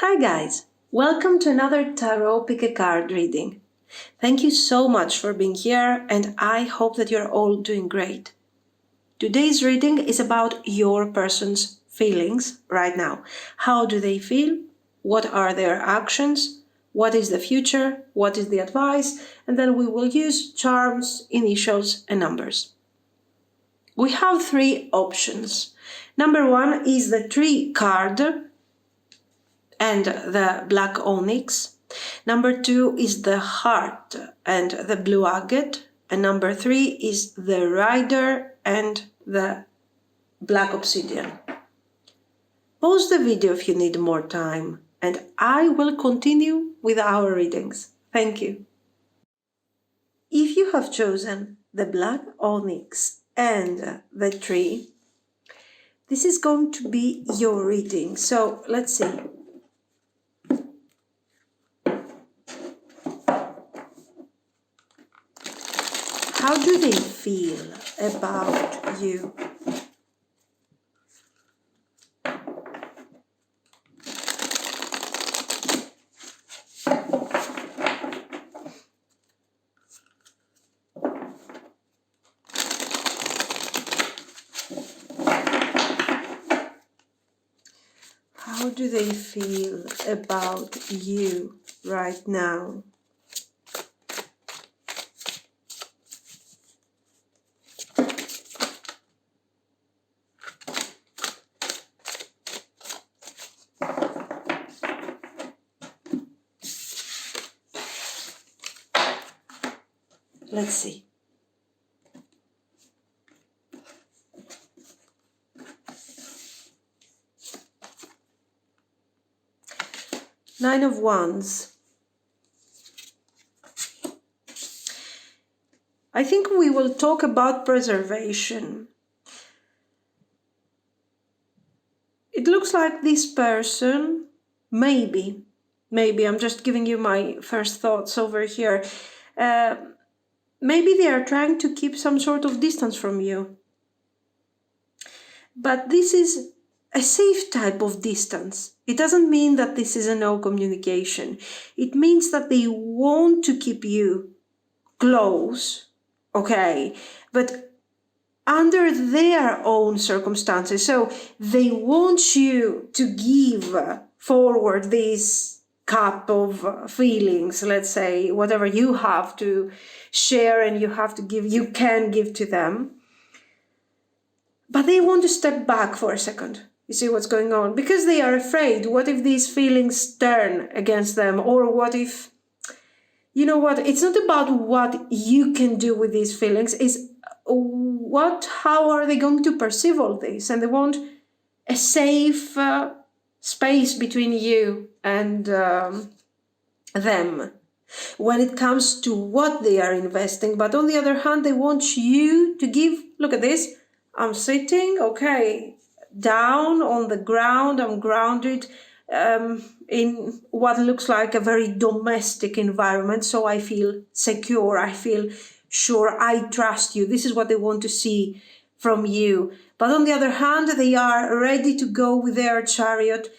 Hi guys, welcome to another Tarot Pick a Card reading. Thank you so much for being here and I hope that you're all doing great. Today's reading is about your person's feelings right now. How do they feel? What are their actions? What is the future? What is the advice? And then we will use charms, initials and numbers. We have three options. Number one is the Tree card and the black onyx. Number two is the heart and the blue agate. And number three is the rider and the black obsidian. Pause the video if you need more time and I will continue with our readings. Thank you. If you have chosen the black onyx and the tree, this is going to be your reading. So let's see. How do they feel about you? How do they feel about you right now? Let's see. Nine of Wands. I think we will talk about preservation. It looks like this person, maybe I'm just giving you my first thoughts over here. Maybe they are trying to keep some sort of distance from you. But this is a safe type of distance. It doesn't mean that this is a no communication. It means that they want to keep you close, okay, but under their own circumstances. So they want you to give forward this cup of feelings, let's say, whatever you have to share and you have to give, you can give to them. But they want to step back for a second. You see what's going on? Because they are afraid. What if these feelings turn against them? Or what if, you know what? It's not about what you can do with these feelings. It's how are they going to perceive all this? And they want a safe space between you and them when it comes to what they are investing. But on the other hand, they want you to give, look at this. I'm sitting, okay, down on the ground. I'm grounded in what looks like a very domestic environment. So I feel secure. I feel sure. I trust you. This is what they want to see from you. But on the other hand, they are ready to go with their chariot.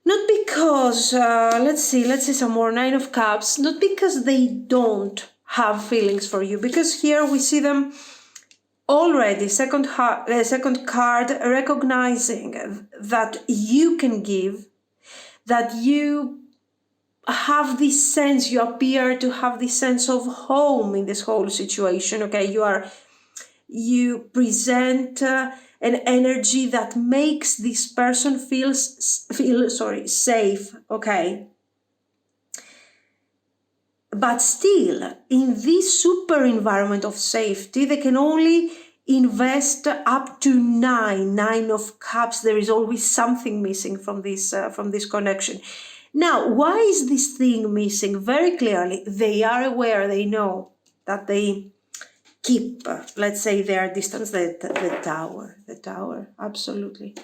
Not because, let's see some more, Nine of Cups. Not because they don't have feelings for you. Because here we see them already, second card, recognizing that you can give, that you have this sense, you appear to have this sense of home in this whole situation, okay? You present an energy that makes this person feel safe, okay? But still, in this super environment of safety, they can only invest up to nine of cups. There is always something missing from this connection. Now, why is this thing missing? Very clearly, they are aware, they know that they keep, let's say, their distance, the tower, absolutely.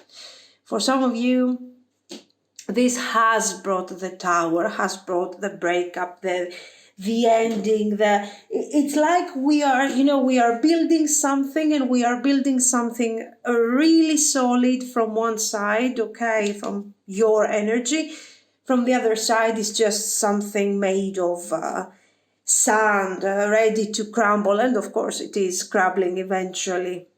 For some of you, this has brought the tower, has brought the breakup, the ending. It's like we are, we are building something, and we are building something really solid from one side, okay, from your energy. From the other side is just something made of sand, ready to crumble, and of course it is crumbling eventually.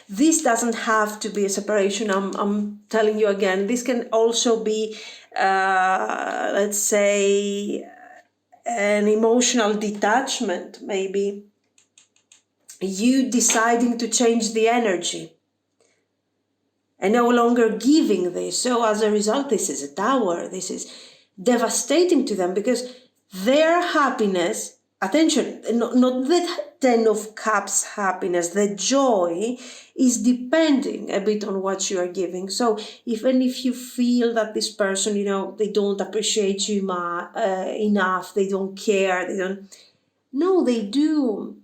This doesn't have to be a separation. I'm telling you again, this can also be, let's say, an emotional detachment, maybe. You deciding to change the energy and no longer giving this. So as a result, this is a tower. This is devastating to them because their happiness, attention, not the 10 of Cups happiness, the joy is depending a bit on what you are giving. So even if you feel that this person, they don't appreciate you enough, they don't care, no, they do.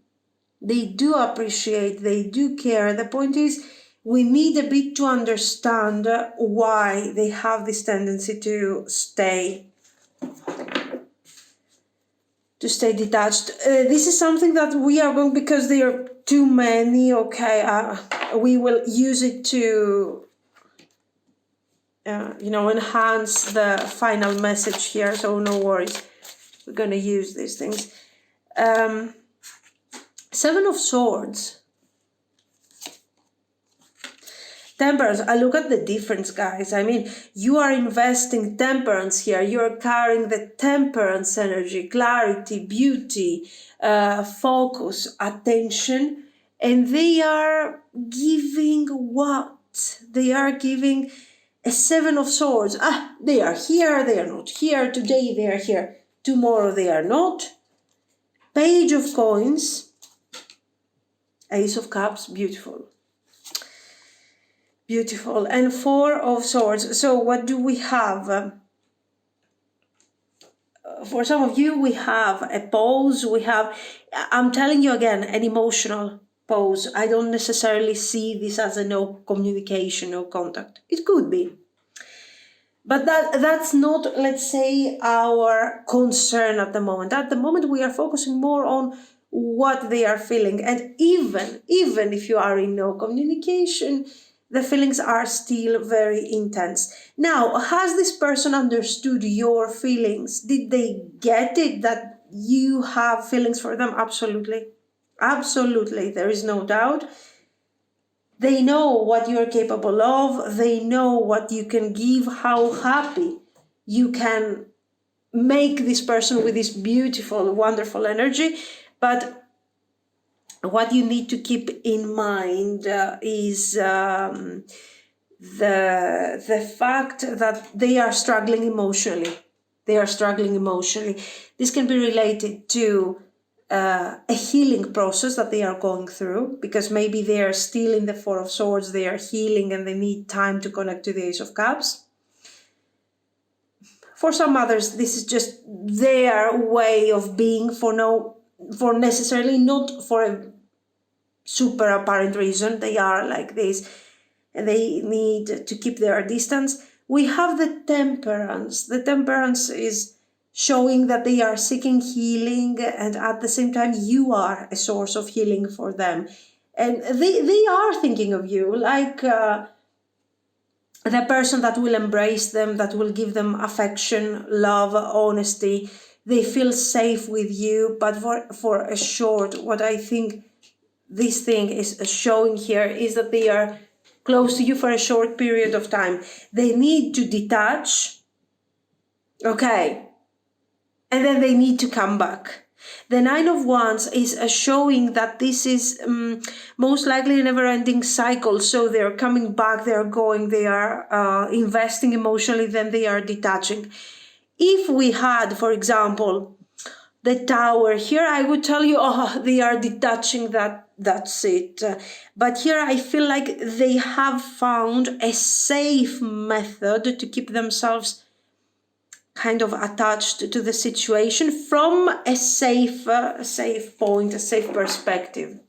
They do appreciate, they do care. The point is, we need a bit to understand why they have this tendency to stay detached. This is something that we are going, because there are too many, okay, we will use it to enhance the final message here, so no worries, we're going to use these things. 7 of Swords, Temperance. I look at the difference, guys. I mean, you are investing temperance here. You're carrying the temperance energy, clarity, beauty, focus, attention. And they are giving what? They are giving a 7 of Swords. They are here, they are not here. Today they are here, tomorrow they are not. Page of Coins, Ace of Cups, beautiful. Beautiful. And 4 of Swords. So what do we have? For some of you, we have a pause. We have, I'm telling you again, an emotional pause. I don't necessarily see this as a no communication, no contact. It could be. But that's not, let's say, our concern at the moment. At the moment, we are focusing more on what they are feeling. And even if you are in no communication, the feelings are still very intense. Now, has this person understood your feelings? Did they get it that you have feelings for them? Absolutely. Absolutely. There is no doubt. They know what you're capable of. They know what you can give, how happy you can make this person with this beautiful, wonderful energy. But what you need to keep in mind is the fact that they are struggling emotionally. They are struggling emotionally. This can be related to a healing process that they are going through, because maybe they are still in the 4 of Swords, they are healing and they need time to connect to the Ace of Cups. For some others, this is just their way of being, for necessarily not for a super apparent reason. They are like this and they need to keep their distance. We have the Temperance. The Temperance is showing that they are seeking healing, and at the same time you are a source of healing for them. And they are thinking of you like the person that will embrace them, that will give them affection, love, honesty. They feel safe with you, but for a short, what I think this thing is showing here is that they are close to you for a short period of time. They need to detach, okay, and then they need to come back. The 9 of Wands is showing that this is most likely a never-ending cycle. So they're coming back, they're going, they are investing emotionally, then they are detaching. If we had, for example, the Tower here, I would tell you, they are detaching, that's it. But here I feel like they have found a safe method to keep themselves kind of attached to the situation from a safe point, a safe perspective.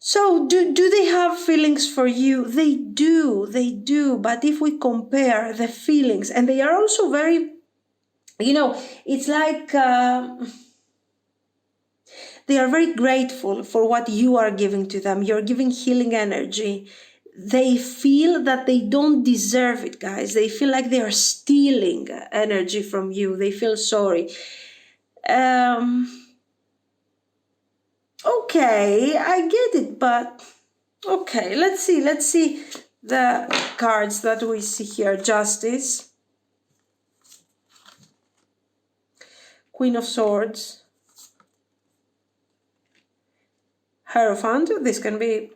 So do they have feelings for you? They do. But if we compare the feelings, and they are also very, it's like they are very grateful for what you are giving to them. You're giving healing energy. They feel that they don't deserve it, guys. They feel like they are stealing energy from you. They feel sorry. Okay, I get it, but okay, let's see the cards that we see here. Justice, Queen of Swords, Hierophant. This can be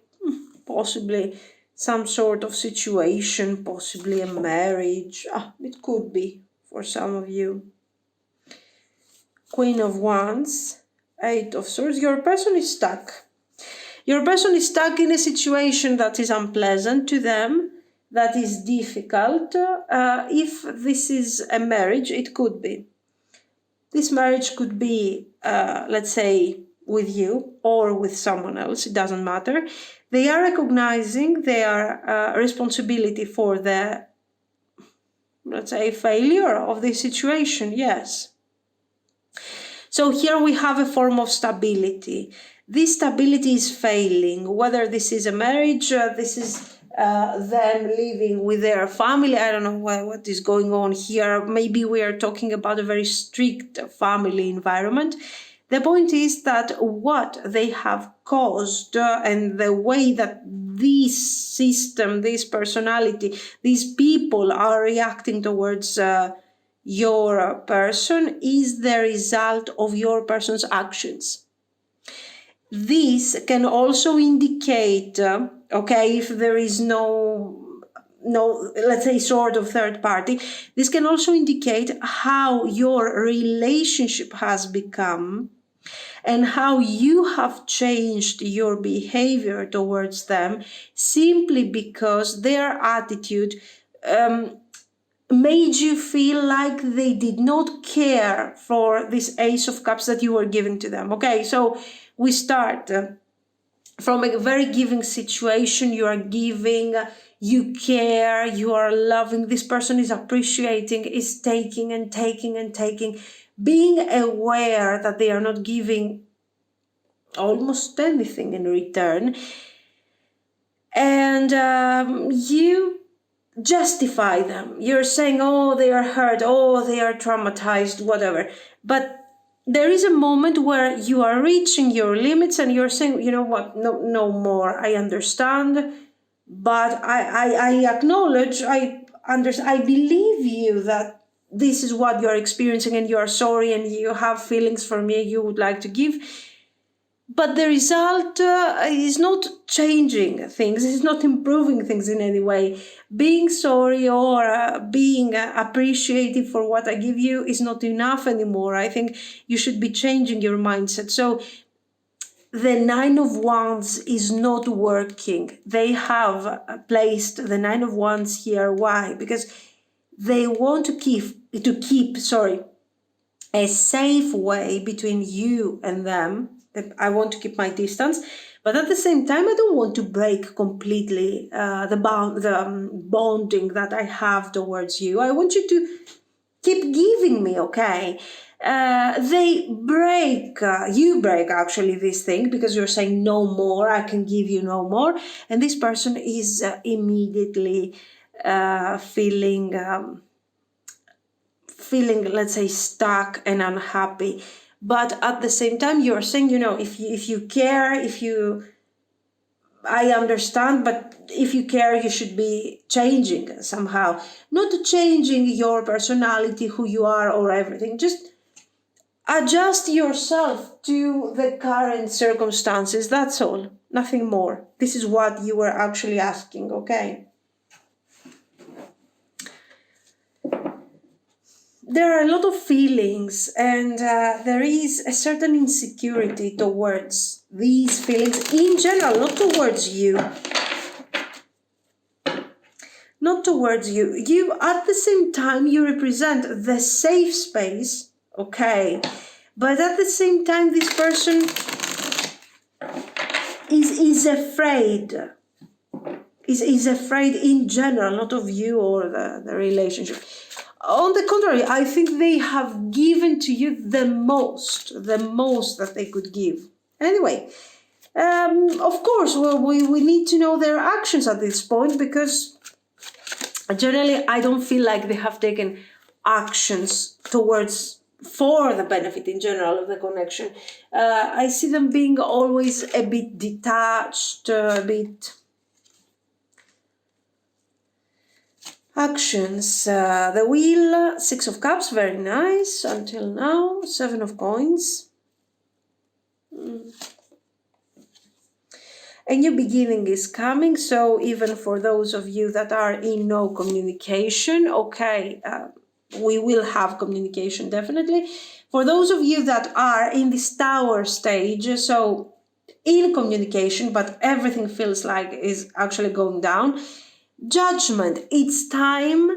possibly some sort of situation, possibly a marriage. It could be for some of you. Queen of Wands, Eight of Swords. Your person is stuck. Your person is stuck in a situation that is unpleasant to them, that is difficult. If this is a marriage, it could be. This marriage could be, let's say, with you or with someone else. It doesn't matter. They are recognizing their responsibility for the, let's say, failure of this situation. Yes. So here we have a form of stability. This stability is failing, whether this is a marriage, this is them living with their family. I don't know what is going on here. Maybe we are talking about a very strict family environment. The point is that what they have caused and the way that this system, this personality, these people are reacting towards your person is the result of your person's actions. This can also indicate, if there is no, let's say, sort of third party, this can also indicate how your relationship has become and how you have changed your behavior towards them simply because their attitude made you feel like they did not care for this Ace of Cups that you were giving to them. Okay, so we start from a very giving situation. You are giving, you care, you are loving. This person is appreciating, is taking and taking and taking, being aware that they are not giving almost anything in return. And you justify them. You're saying, oh, they are hurt, oh, they are traumatized, whatever. But there is a moment where you are reaching your limits and you're saying, you know what, no more. I understand, but I acknowledge, I believe you that this is what you're experiencing and you are sorry and you have feelings for me you would like to give. But the result is not changing things, it's not improving things in any way. Being sorry or being appreciative for what I give you is not enough anymore. I think you should be changing your mindset. So the Nine of Wands is not working. They have placed the Nine of Wands here. Why? Because they want to keep a safe way between you and them. I want to keep my distance, but at the same time, I don't want to break completely the bonding that I have towards you. I want you to keep giving me, okay? You break actually this thing because you're saying no more, I can give you no more. And this person is immediately feeling, let's say, stuck and unhappy. But at the same time, you're saying, if you care, I understand, but if you care, you should be changing somehow. Not changing your personality, who you are, or everything. Just adjust yourself to the current circumstances. That's all. Nothing more. This is what you were actually asking, okay? There are a lot of feelings and there is a certain insecurity towards these feelings in general, not towards you. Not towards you. You, at the same time, you represent the safe space, okay? But at the same time, this person is afraid. Is afraid in general, not of you or the relationship. On the contrary, I think they have given to you the most that they could give. Anyway, of course, we need to know their actions at this point, because generally I don't feel like they have taken actions for the benefit in general of the connection. I see them being always a bit detached, a bit... Actions, the Wheel, 6 of Cups, very nice until now, 7 of Coins. A new beginning is coming, so even for those of you that are in no communication, okay, we will have communication definitely. For those of you that are in this Tower stage, so in communication, but everything feels like is actually going down, Judgment, it's time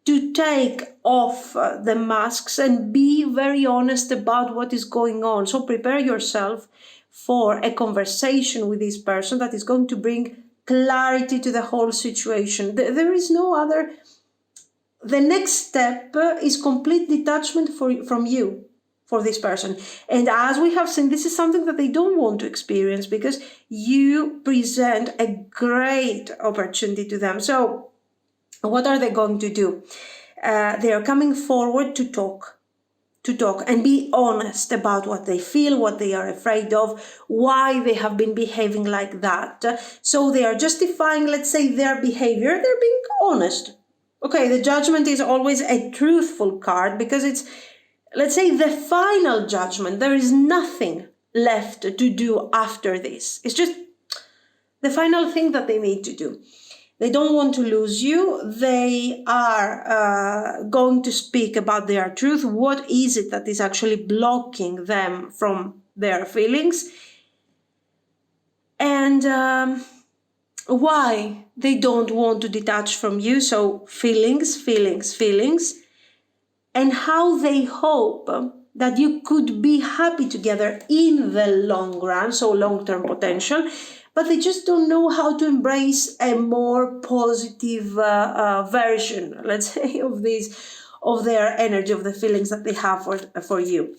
to take off the masks and be very honest about what is going on. So prepare yourself for a conversation with this person that is going to bring clarity to the whole situation. There is no other... The next step is complete detachment from you, for this person. And as we have seen, this is something that they don't want to experience, because you present a great opportunity to them. So what are they going to do? They are coming forward to talk and be honest about what they feel, what they are afraid of, why they have been behaving like that. So they are justifying, let's say, their behavior. They're being honest. Okay, the Judgment is always a truthful card, because it's, let's say, the final judgment. There is nothing left to do after this. It's just the final thing that they need to do. They don't want to lose you. They are going to speak about their truth. What is it that is actually blocking them from their feelings? And why they don't want to detach from you. So feelings. And how they hope that you could be happy together in the long run, so long-term potential, but they just don't know how to embrace a more positive version, let's say, of their energy, of the feelings that they have for you.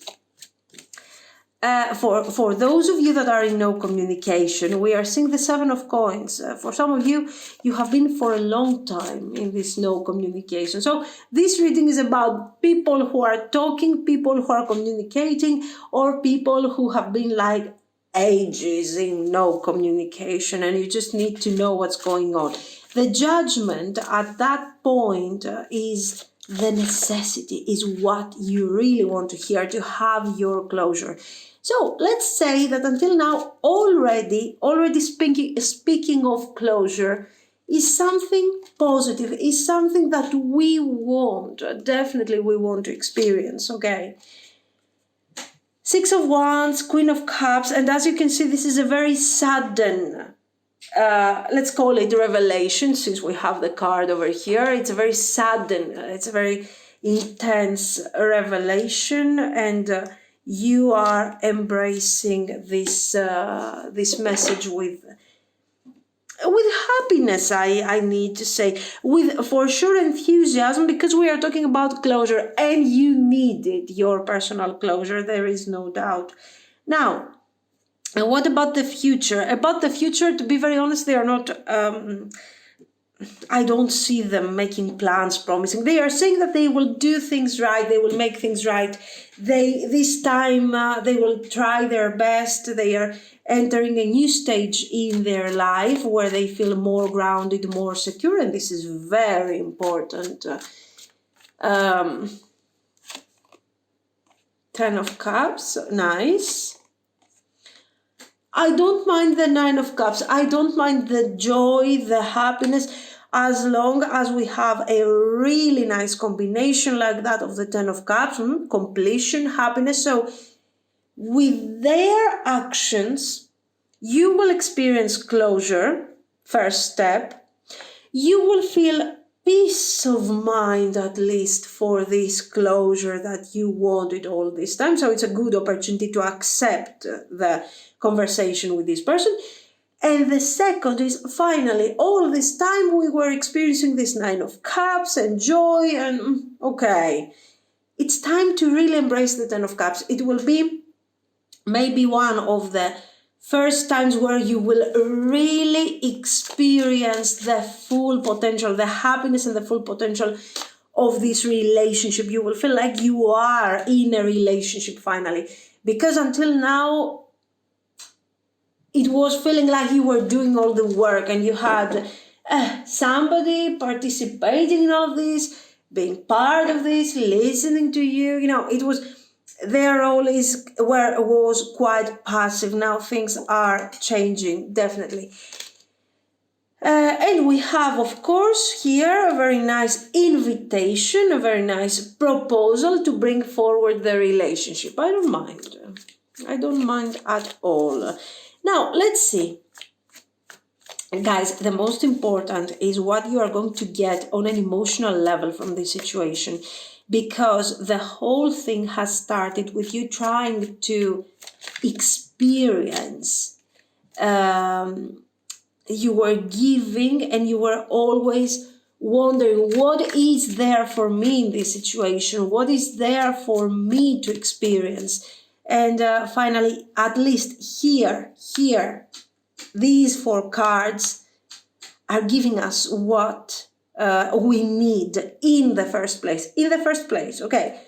For those of you that are in no communication, we are seeing the 7 of Coins. For some of you, you have been for a long time in this no communication. So this reading is about people who are talking, people who are communicating, or people who have been like ages in no communication, and you just need to know what's going on. The Judgment at that point is the necessity, is what you really want to hear, to have your closure. So let's say that until now, already speaking of closure, is something positive, is something that we want, definitely we want to experience, okay? 6 of Wands, Queen of Cups, and as you can see, this is a very sudden, let's call it revelation, since we have the card over here. It's a very sudden, it's a very intense revelation, and you are embracing this message with happiness, I need to say, with for sure enthusiasm, because we are talking about closure and you needed your personal closure, there is no doubt. Now, and what about the future? About the future, to be very honest, they are not... I don't see them making plans, promising. They are saying that they will do things right, they will make things right. This time they will try their best. They are entering a new stage in their life where they feel more grounded, more secure, and this is very important. 10 of Cups, nice. I don't mind the 9 of Cups. I don't mind the joy, the happiness, as long as we have a really nice combination like that of the 10 of Cups, completion, happiness. So with their actions, you will experience closure, first step. You will feel peace of mind, at least, for this closure that you wanted all this time. So it's a good opportunity to accept the conversation with this person. And the second is, finally, all this time we were experiencing this Nine of Cups and joy, and okay, it's time to really embrace the Ten of Cups. It will be maybe one of the first times where you will really experience the full potential, the happiness and the full potential of this relationship. You will feel like you are in a relationship finally, because until now it was feeling like you were doing all the work and you had somebody participating in all of this, being part of this, listening to you. It was their role is where it was quite passive. Now things are changing, definitely. And we have, of course, here a very nice invitation, a very nice proposal to bring forward the relationship. I don't mind. I don't mind at all. Now, let's see. Guys, the most important is what you are going to get on an emotional level from this situation, because the whole thing has started with you trying to experience. You were giving and you were always wondering, what is there for me in this situation? What is there for me to experience? And finally, at least here, these 4 cards are giving us what we need in the first place. Okay.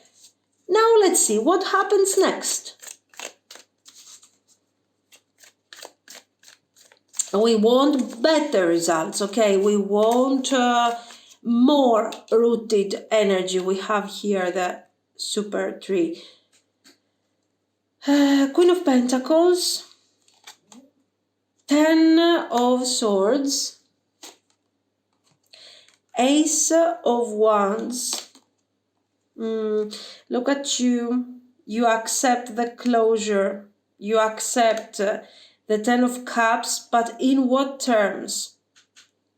Now let's see what happens next. We want better results, okay? We want more rooted energy. We have here the super tree. Queen of Pentacles, 10 of Swords, Ace of Wands. Look at you. You accept the closure. You accept the 10 of Cups, but in what terms?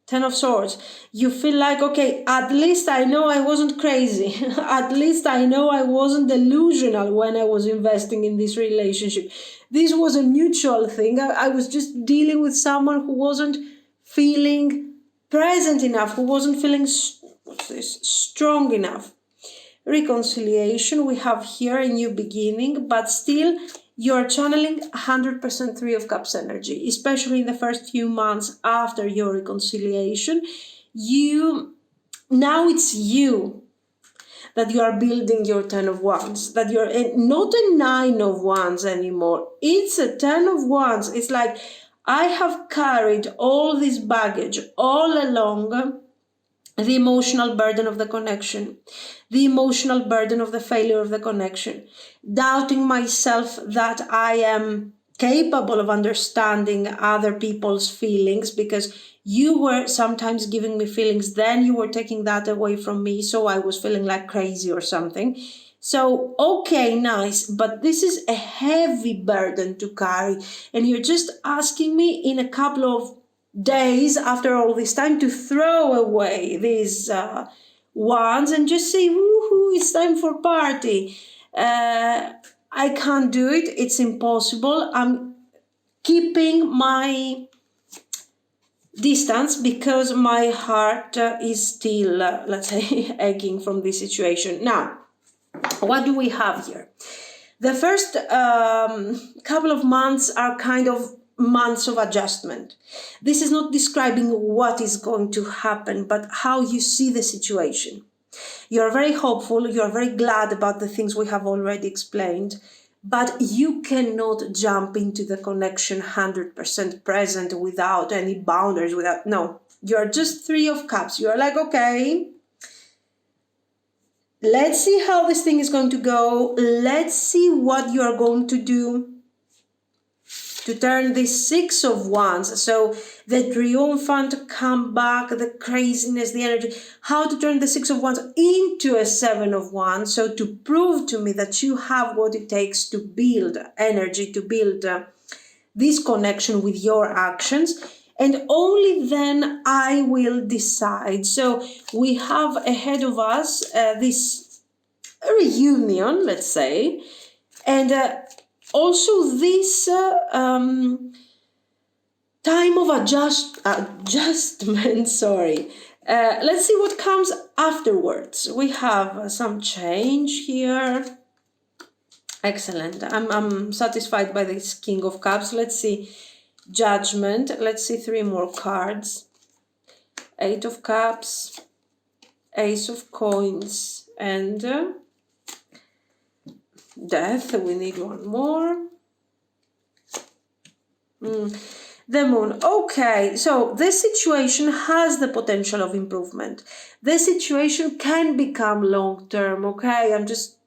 10 of Swords. You feel like, okay, at least I know I wasn't crazy. At least I know I wasn't delusional when I was investing in this relationship. This was a mutual thing. I was just dealing with someone who wasn't feeling present enough, who wasn't feeling strong enough. Reconciliation, we have here a new beginning, but still you're channeling 100% Three of Cups energy, especially in the first few months after your reconciliation. Now it's you that you are building your 10 of Wands, that you're not a 9 of Wands anymore. It's a 10 of Wands. It's like, I have carried all this baggage all along, the emotional burden of the connection, the emotional burden of the failure of the connection, doubting myself that I am capable of understanding other people's feelings, because you were sometimes giving me feelings, then you were taking that away from me, so I was feeling like crazy or something. So, okay, nice, but this is a heavy burden to carry, and you're just asking me in a couple of days after all this time to throw away these wands and just say, woohoo, it's time for party. I can't do it. It's impossible. I'm keeping my distance because my heart is still, let's say, aching from this situation. Now, what do we have here? The first couple of months are kind of months of adjustment. This is not describing what is going to happen, but how you see the situation. You're very hopeful, you're very glad about the things we have already explained, but you cannot jump into the connection 100% present without any boundaries, no. You're just Three of Cups. You're like, okay, let's see how this thing is going to go. Let's see what you're going to do to turn this Six of Wands, so the triumphant comeback, the craziness, the energy, how to turn the Six of Wands into a Seven of Wands, so to prove to me that you have what it takes to build energy, to build this connection with your actions, and only then I will decide. So we have ahead of us this reunion, let's say, and also this time of adjustment, sorry. Let's see what comes afterwards. We have some change here. Excellent. I'm satisfied by this King of Cups. Let's see Judgment. Let's see 3 more cards. 8 of Cups, Ace of Coins, and Death. We need one more. The Moon. Okay, so this situation has the potential of improvement. This situation can become long-term, okay? I'm just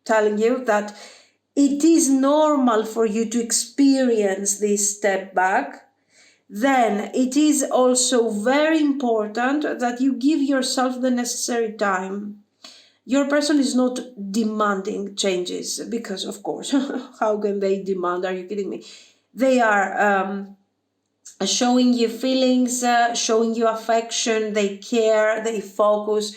telling you that it is normal for you to experience this step back. Then it is also very important that you give yourself the necessary time. Your person is not demanding changes because, of course, how can they demand? Are you kidding me? They are showing you feelings, showing you affection, they care, they focus,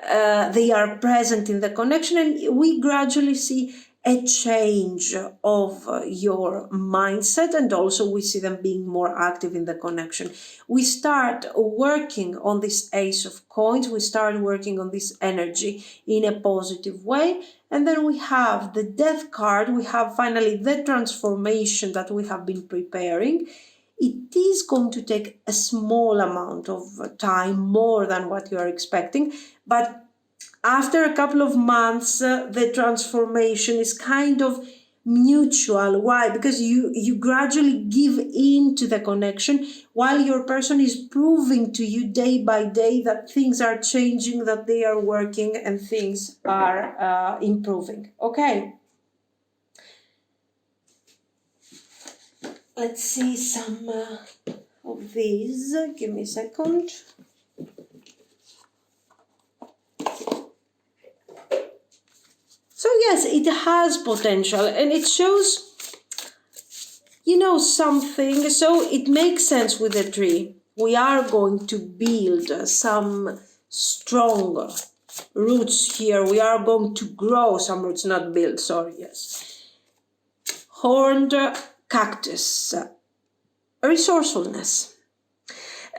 they are present in the connection, and we gradually see a change of your mindset, and also we see them being more active in the connection. We start working on this Ace of Coins, we start working on this energy in a positive way, and then we have the Death card, we have finally the transformation that we have been preparing. It is going to take a small amount of time, more than what you are expecting, but after a couple of months, the transformation is kind of mutual. Why? Because you gradually give in to the connection while your person is proving to you day by day that things are changing, that they are working, and things are improving. Okay. Let's see some of these. Give me a second. So yes, it has potential, and it shows, something. So it makes sense with the tree. We are going to build some strong roots here. We are going to grow some roots, not build, sorry, yes. Horned cactus, resourcefulness.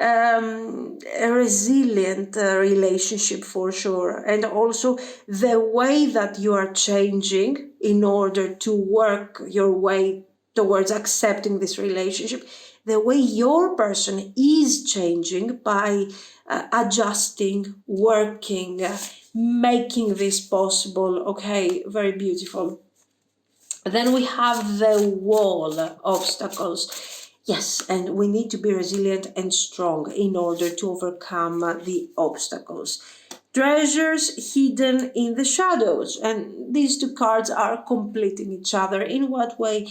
A resilient relationship for sure, and also the way that you are changing in order to work your way towards accepting this relationship, the way your person is changing by adjusting, working, making this possible. Okay, very beautiful. Then we have the wall, obstacles. Yes, and we need to be resilient and strong in order to overcome the obstacles. Treasures hidden in the shadows. And these 2 cards are completing each other. In what way?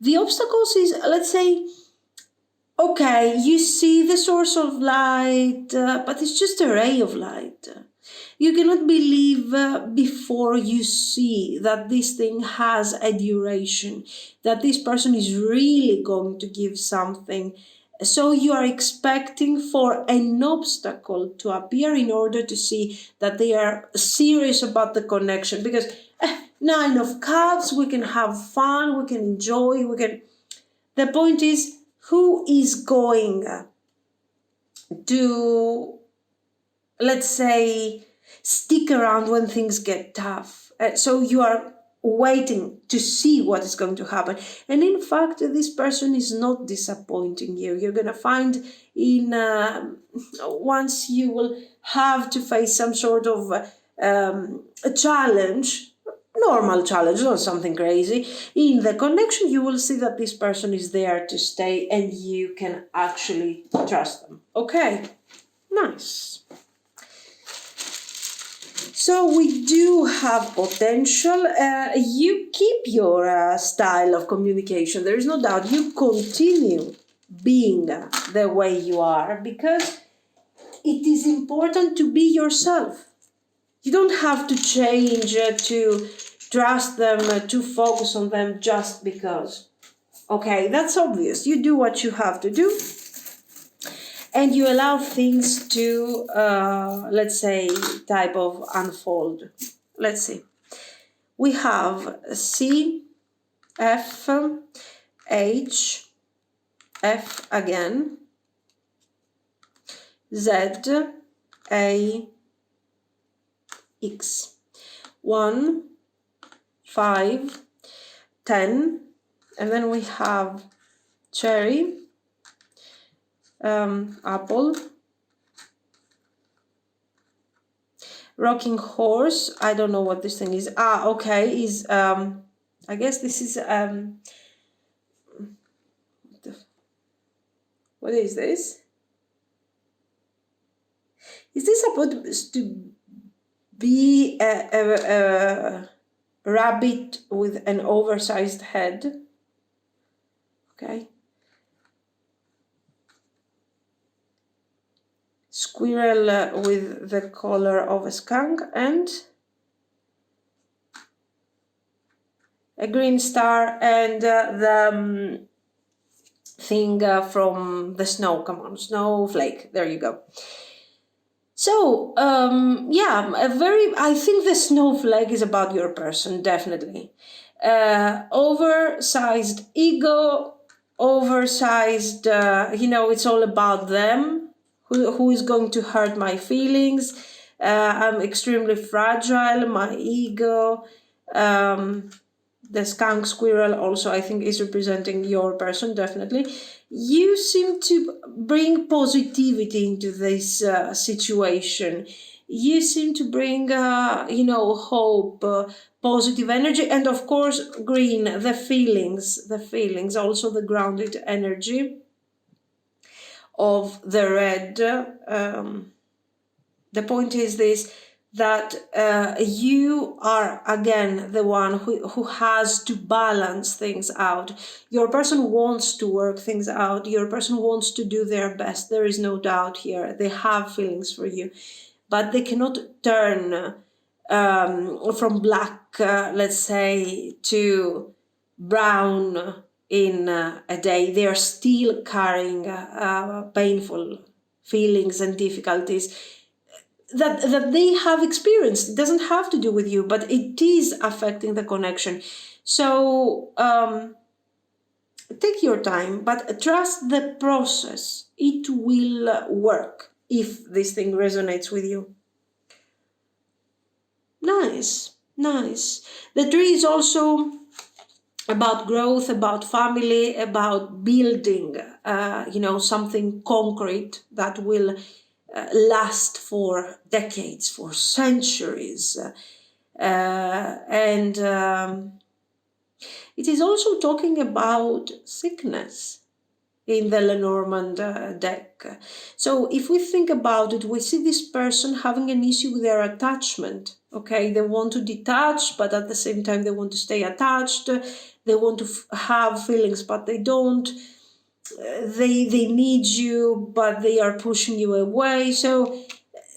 The obstacles is, let's say, okay, you see the source of light, but it's just a ray of light. You cannot believe before you see that this thing has a duration, that this person is really going to give something. So you are expecting for an obstacle to appear in order to see that they are serious about the connection. Because 9 of Cups, we can have fun, we can enjoy, The point is, who is going to, let's say, stick around when things get tough? So you are waiting to see what is going to happen. And in fact, this person is not disappointing you. You're going to find once you will have to face some sort of a challenge, normal challenge, not something crazy, in the connection, you will see that this person is there to stay and you can actually trust them. Okay, nice. So we do have potential. You keep your style of communication. There is no doubt. You continue being the way you are because it is important to be yourself. You don't have to change to trust them, to focus on them just because. Okay, that's obvious. You do what you have to do. And you allow things to, let's say, type of unfold. Let's see. We have C, F, H, F again, Z, A, X. 1, 5, 10, and then we have cherry, apple, rocking horse. I don't know what this thing is. Okay, is I guess this is what is this? Is this supposed to be a rabbit with an oversized head? Okay. Squirrel with the color of a skunk, and a green star, and the thing from the snow. Come on, snowflake. There you go. So, yeah, I think the snowflake is about your person, definitely. Oversized ego, oversized, it's all about them. Who is going to hurt my feelings? I'm extremely fragile, my ego. The skunk squirrel also, I think, is representing your person, definitely. You seem to bring positivity into this situation. You seem to bring, hope, positive energy, and of course, green, the feelings, also the grounded energy of the red. The point is this, that you are again the one who has to balance things out. Your person wants to work things out. Your person wants to do their best. There is no doubt here. They have feelings for you, but they cannot turn from black, let's say, to brown in a day. They are still carrying painful feelings and difficulties that they have experienced. It doesn't have to do with you, but it is affecting the connection. So take your time, but trust the process. It will work if this thing resonates with you. Nice. The tree is also about growth, about family, about building, something concrete that will last for decades, for centuries. And it is also talking about sickness in the Lenormand deck. So if we think about it, we see this person having an issue with their attachment. Okay, they want to detach, but at the same time they want to stay attached. They want to have feelings, but they don't. They need you, but they are pushing you away. So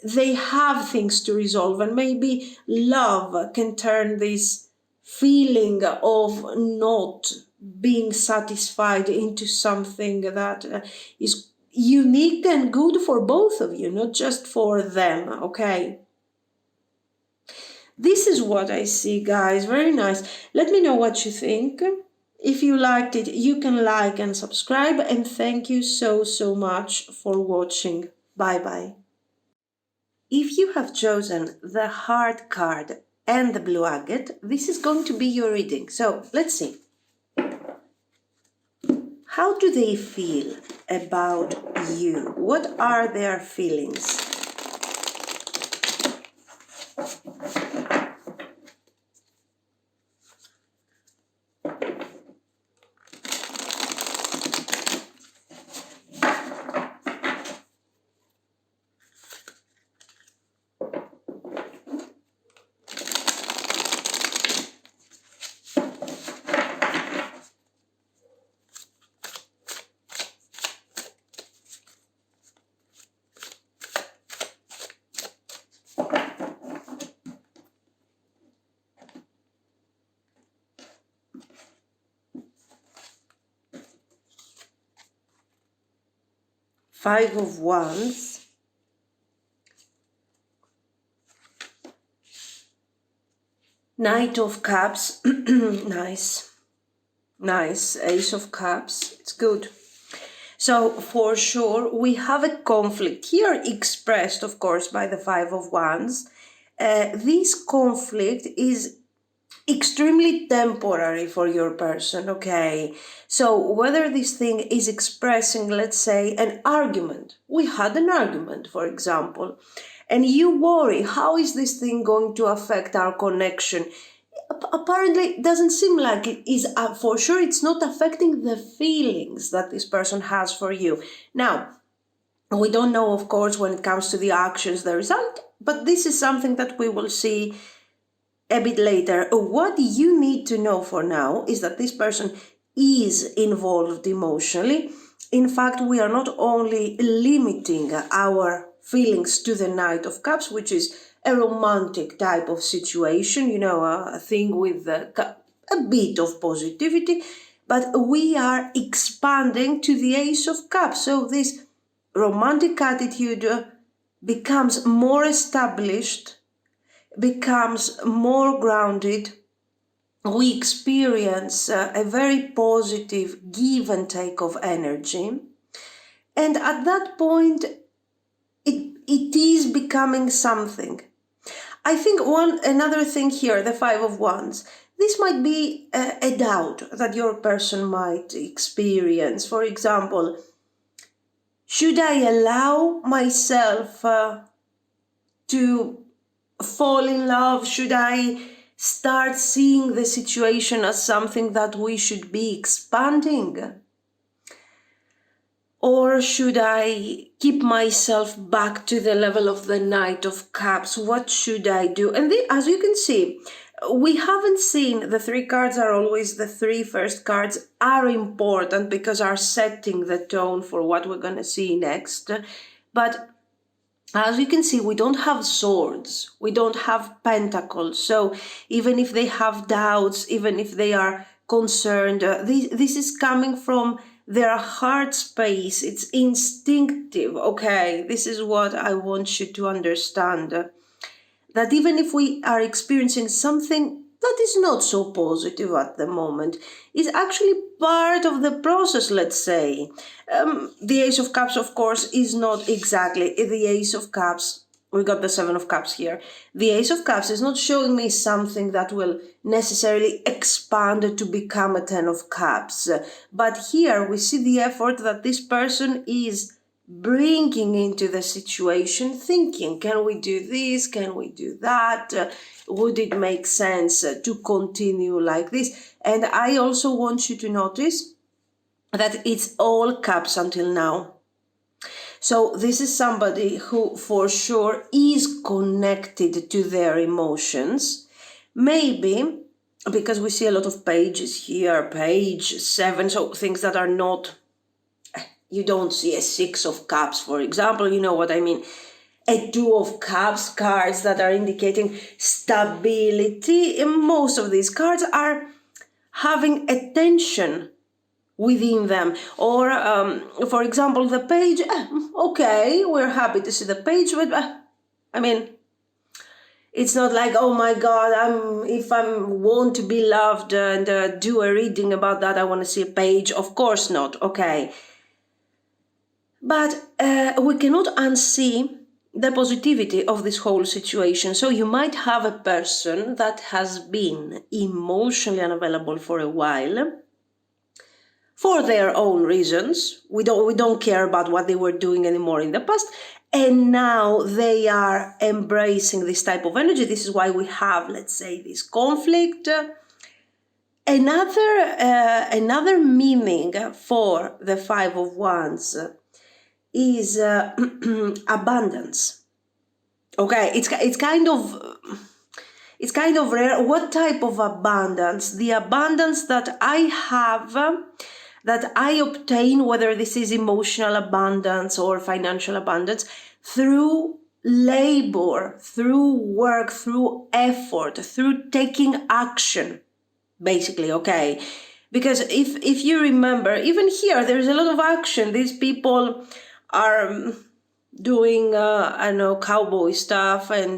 they have things to resolve, and maybe love can turn this feeling of not being satisfied into something that is unique and good for both of you, not just for them. Okay, this is what I see, guys. Very nice. Let me know what you think. If you liked it, you can like and subscribe, and thank you so much for watching. Bye bye. If you have chosen the heart card and the blue agate, this is going to be your reading. So let's see. How do they feel about you? What are their feelings? Five of Wands, Knight of Cups, nice, Ace of Cups, it's good. So for sure, we have a conflict here expressed, of course, by the Five of Wands. This conflict is extremely temporary for your person, okay? So whether this thing is expressing, let's say, an argument. We had an argument, for example, and you worry, how is this thing going to affect our connection? Apparently it doesn't seem like it is. For sure it's not affecting the feelings that this person has for you. Now, we don't know, of course, when it comes to the actions, the result, but this is something that we will see a bit later. What you need to know for now is that this person is involved emotionally. In fact, we are not only limiting our feelings to the Knight of Cups, which is a romantic type of situation, a thing with a bit of positivity, but we are expanding to the Ace of Cups. So this romantic attitude becomes more established, becomes more grounded. We experience a very positive give and take of energy. And at that point, it is becoming something. I think another thing here, the Five of Wands, this might be a doubt that your person might experience. For example, should I allow myself to fall in love? Should I start seeing the situation as something that we should be expanding? Or should I keep myself back to the level of the Knight of Cups? What should I do? And as you can see, we haven't seen the three cards are always the three first cards are important because are setting the tone for what we're going to see next. But as you can see, we don't have swords, we don't have pentacles. So even if they have doubts, even if they are concerned, this is coming from their heart space. It's instinctive, okay? This is what I want you to understand. That even if we are experiencing something that is not so positive at the moment, is actually part of the process, let's say. The Ace of Cups, of course, is not exactly the Ace of Cups. We got the Seven of Cups here. The Ace of Cups is not showing me something that will necessarily expand to become a Ten of Cups. But here we see the effort that this person is bringing into the situation, thinking, can we do this? Can we do that? Would it make sense to continue like this? And I also want you to notice that it's all cups until now. So this is somebody who for sure is connected to their emotions. Maybe because we see a lot of pages here, page 7, so things that are not, you don't see a Six of Cups, for example, you know what I mean. A Two of Cups, cards that are indicating stability. And most of these cards are having a tension within them. Or, for example, the page, okay, we're happy to see the page, but I mean, it's not like, oh my God, if I want to be loved and do a reading about that, I want to see a page. Of course not, okay. But we cannot unsee the positivity of this whole situation. So you might have a person that has been emotionally unavailable for a while, for their own reasons. We don't care about what they were doing anymore in the past, and now they are embracing this type of energy. This is why we have, let's say, this conflict. Another meaning for the Five of Wands is abundance. Okay, it's kind of rare. What type of abundance? The abundance that I have, that I obtain, whether this is emotional abundance or financial abundance, through labor, through work, through effort, through taking action, basically, okay? Because if you remember, even here, there's a lot of action. These people are doing, cowboy stuff, and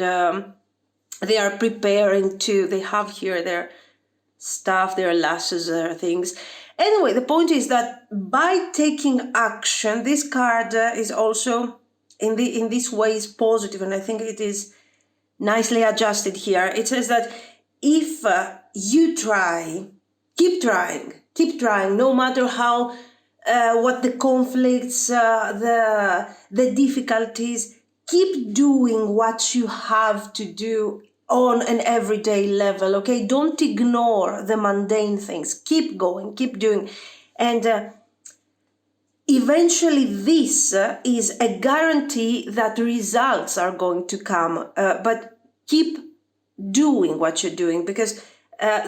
they are preparing they have here their stuff, their lashes, their things. Anyway, the point is that by taking action, this card is also in this way is positive, and I think it is nicely adjusted here. It says that if you try, keep trying, no matter how what the conflicts, the difficulties, keep doing what you have to do on an everyday level. Okay, don't ignore the mundane things. Keep going, keep doing, and eventually this is a guarantee that results are going to come, but keep doing what you're doing, because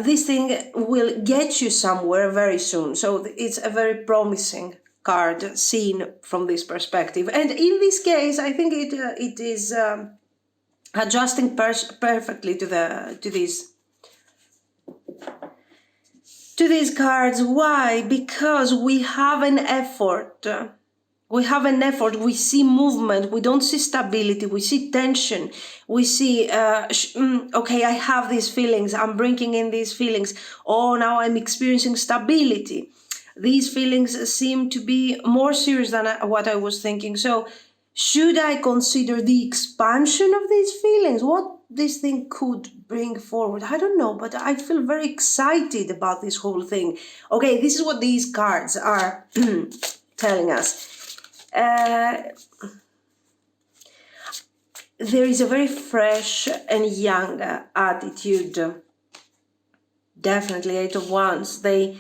this thing will get you somewhere very soon. So it's a very promising card seen from this perspective, and in this case I think it is adjusting perfectly to these cards. Why? Because we have an effort. We see movement. We don't see stability. We see tension. We see, okay, I have these feelings. I'm bringing in these feelings. Oh, now I'm experiencing stability. These feelings seem to be more serious than what I was thinking. So should I consider the expansion of these feelings? What this thing could bring forward? I don't know, but I feel very excited about this whole thing. Okay, this is what these cards are telling us. There is a very fresh and young attitude. Definitely, Eight of Wands. They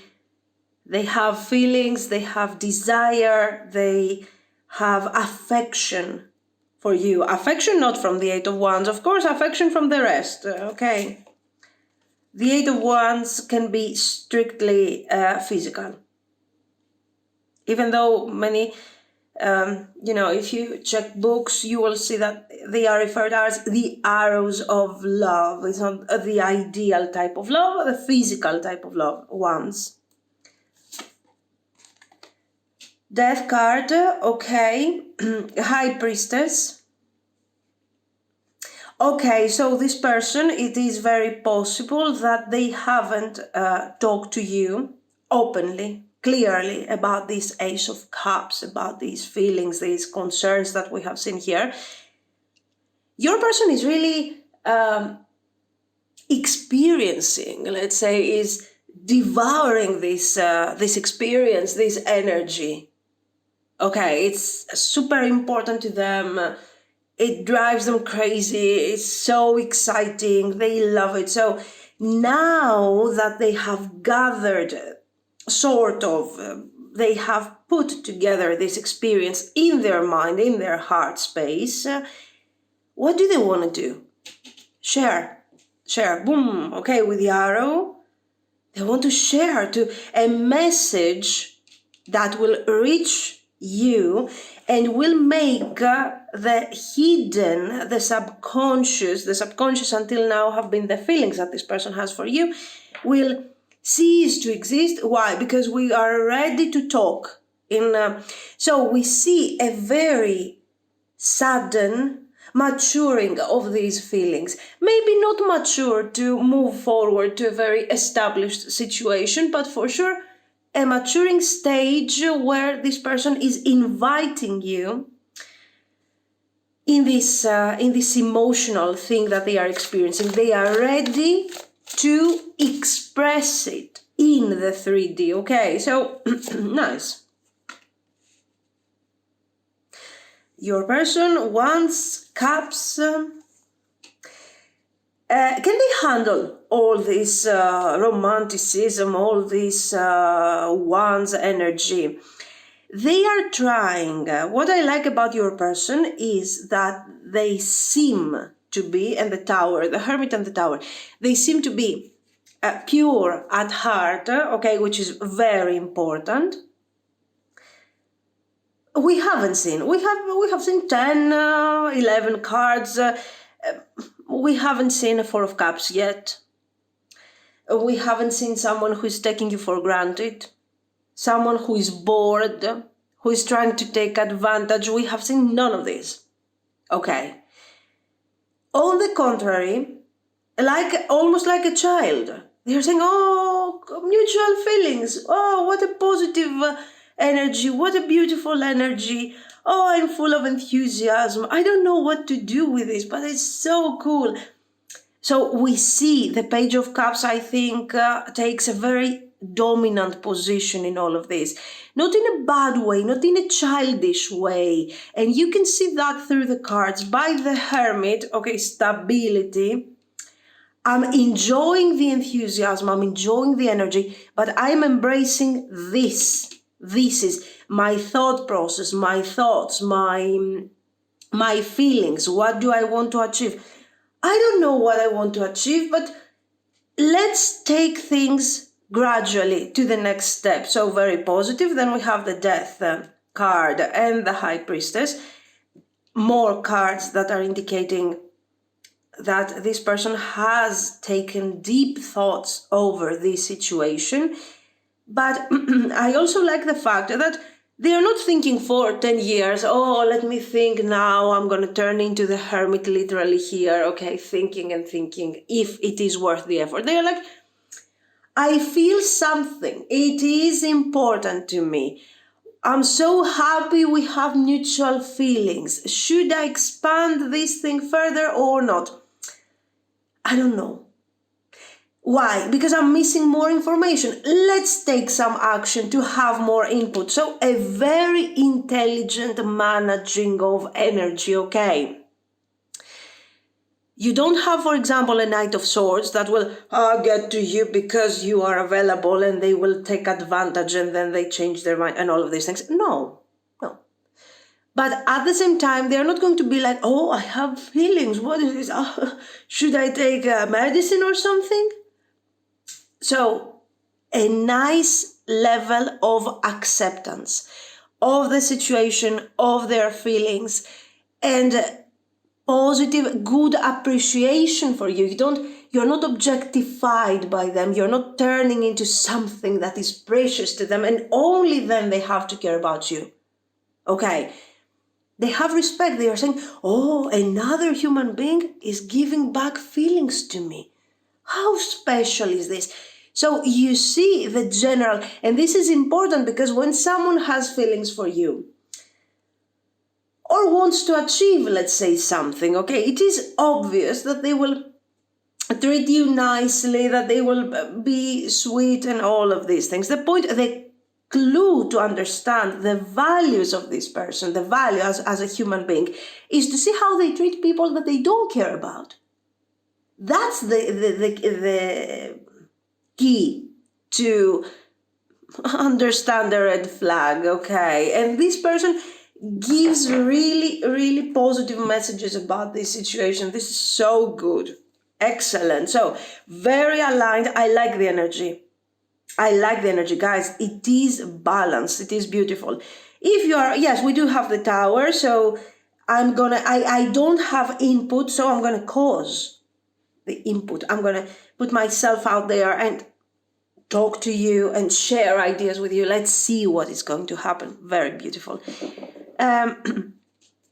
have feelings, they have desire, they have affection for you. Affection not from the Eight of Wands, of course, affection from the rest, okay? The Eight of Wands can be strictly physical. Even though many, if you check books, you will see that they are referred as the arrows of love. It's not the ideal type of love, the physical type of love ones. Death card, okay. High Priestess. Okay, so this person, it is very possible that they haven't talked to you openly, clearly about this Ace of Cups, about these feelings, these concerns that we have seen here. Your person is really experiencing, let's say, is devouring this experience, this energy. Okay, it's super important to them. It drives them crazy. It's so exciting. They love it. So now that they have gathered, they have put together this experience in their mind, in their heart space, what do they want to do? Share. Boom. Okay, with the arrow, they want to share a message that will reach you and will make the hidden, the subconscious until now have been the feelings that this person has for you, will cease to exist. Why? Because we are ready to talk. So we see a very sudden maturing of these feelings. Maybe not mature to move forward to a very established situation, but for sure a maturing stage where this person is inviting you in this emotional thing that they are experiencing. They are ready to express it in the 3D. Okay, so nice. Your person wants cups. Can they handle all this romanticism, all this wands energy? They are trying. What I like about your person is that they seem to be, and the Tower, the Hermit and the Tower, they seem to be pure at heart, okay, which is very important. We have seen 10, 11 cards. We haven't seen a Four of Cups yet. We haven't seen someone who is taking you for granted. Someone who is bored, who is trying to take advantage. We have seen none of this. Okay. On the contrary, almost like a child. They're saying, oh, mutual feelings. Oh, what a positive energy. What a beautiful energy. Oh, I'm full of enthusiasm. I don't know what to do with this, but it's so cool. So we see the Page of Cups, I think, takes a very dominant position in all of this. Not in a bad way, not in a childish way. And you can see that through the cards. By the Hermit, okay, stability. I'm enjoying the enthusiasm, I'm enjoying the energy, but I'm embracing this. This is my thought process, my thoughts, my feelings. What do I want to achieve? I don't know what I want to achieve, but let's take things gradually to the next step. So very positive. Then we have the Death card and the High Priestess. More cards that are indicating that this person has taken deep thoughts over this situation. But I also like the fact that they are not thinking for 10 years, oh, let me think now, I'm going to turn into the hermit literally here, okay, thinking and thinking if it is worth the effort. They are like, I feel something, it is important to me. I'm so happy we have mutual feelings. Should I expand this thing further or not? I don't know. Why? Because I'm missing more information. Let's take some action to have more input. So a very intelligent managing of energy, okay? You don't have, for example, a Knight of Swords that will get to you because you are available and they will take advantage and then they change their mind and all of these things. No, no. But at the same time, they're not going to be like, oh, I have feelings. What is this? Oh, should I take medicine or something? So, a nice level of acceptance of the situation, of their feelings, and positive, good appreciation for you. You're not objectified by them. You're not turning into something that is precious to them, and only then they have to care about you. Okay. They have respect. They are saying, oh, another human being is giving back feelings to me. How special is this? So you see the general, and this is important because when someone has feelings for you or wants to achieve, let's say, something, okay, it is obvious that they will treat you nicely, that they will be sweet and all of these things. The clue to understand the values of this person, the value as a human being, is to see how they treat people that they don't care about. That's the key to understand the red flag, okay? And this person gives really, really positive messages about this situation. This is so good. Excellent. So, very aligned. I like the energy. I like the energy, guys. It is balanced. It is beautiful. If you are, yes, we do have the Tower. So I don't have input, so I'm gonna cause the input. I'm gonna put myself out there and talk to you and share ideas with you. Let's see what is going to happen. Very beautiful.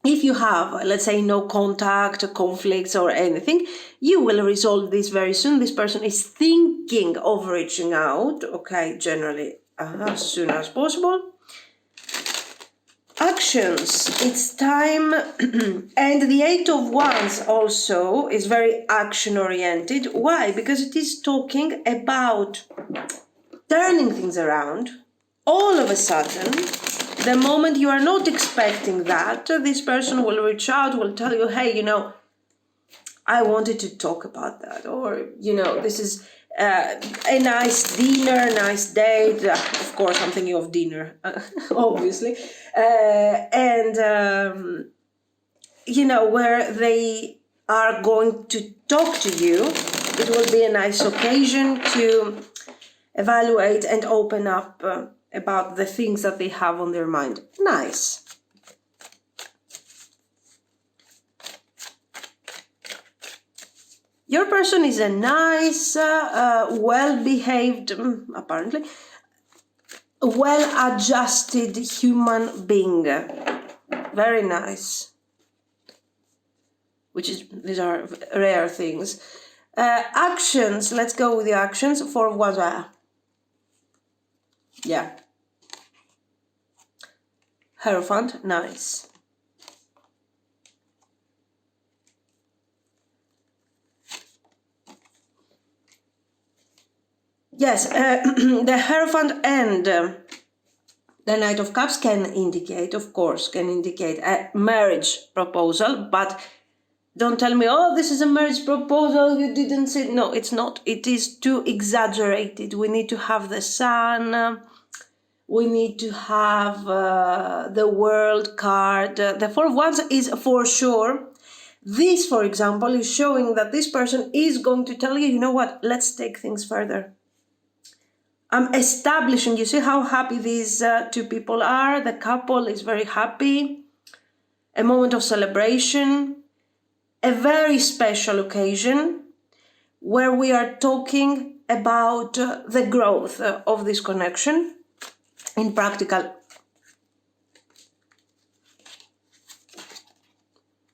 If you have, let's say, no contact, conflicts or anything, you will resolve this very soon. This person is thinking of reaching out, okay, generally as soon as possible. Actions, it's time. And the Eight of Wands also is very action-oriented. Why? Because it is talking about turning things around all of a sudden. The moment you are not expecting that, this person will reach out, will tell you, hey, I wanted to talk about that. Or, this is a nice dinner, nice date. Of course, I'm thinking of dinner, obviously. Where they are going to talk to you. It will be a nice occasion to evaluate and open up about the things that they have on their mind. Nice. Your person is a nice, well-behaved, apparently, well-adjusted human being. Very nice. These are rare things. Actions, let's go with the actions. 4 of Wands. Yeah. Hierophant, nice. Yes, the Hierophant and the Knight of Cups can indicate, of course, a marriage proposal, but don't tell me, oh, this is a marriage proposal, you didn't see. No, it's not. It is too exaggerated. We need to have the Sun, we need to have the World card. The Four of Wands is for sure. This, for example, is showing that this person is going to tell you, you know what, let's take things further. I'm establishing, you see how happy these two people are? The couple is very happy. A moment of celebration, a very special occasion where we are talking about the growth of this connection in practical.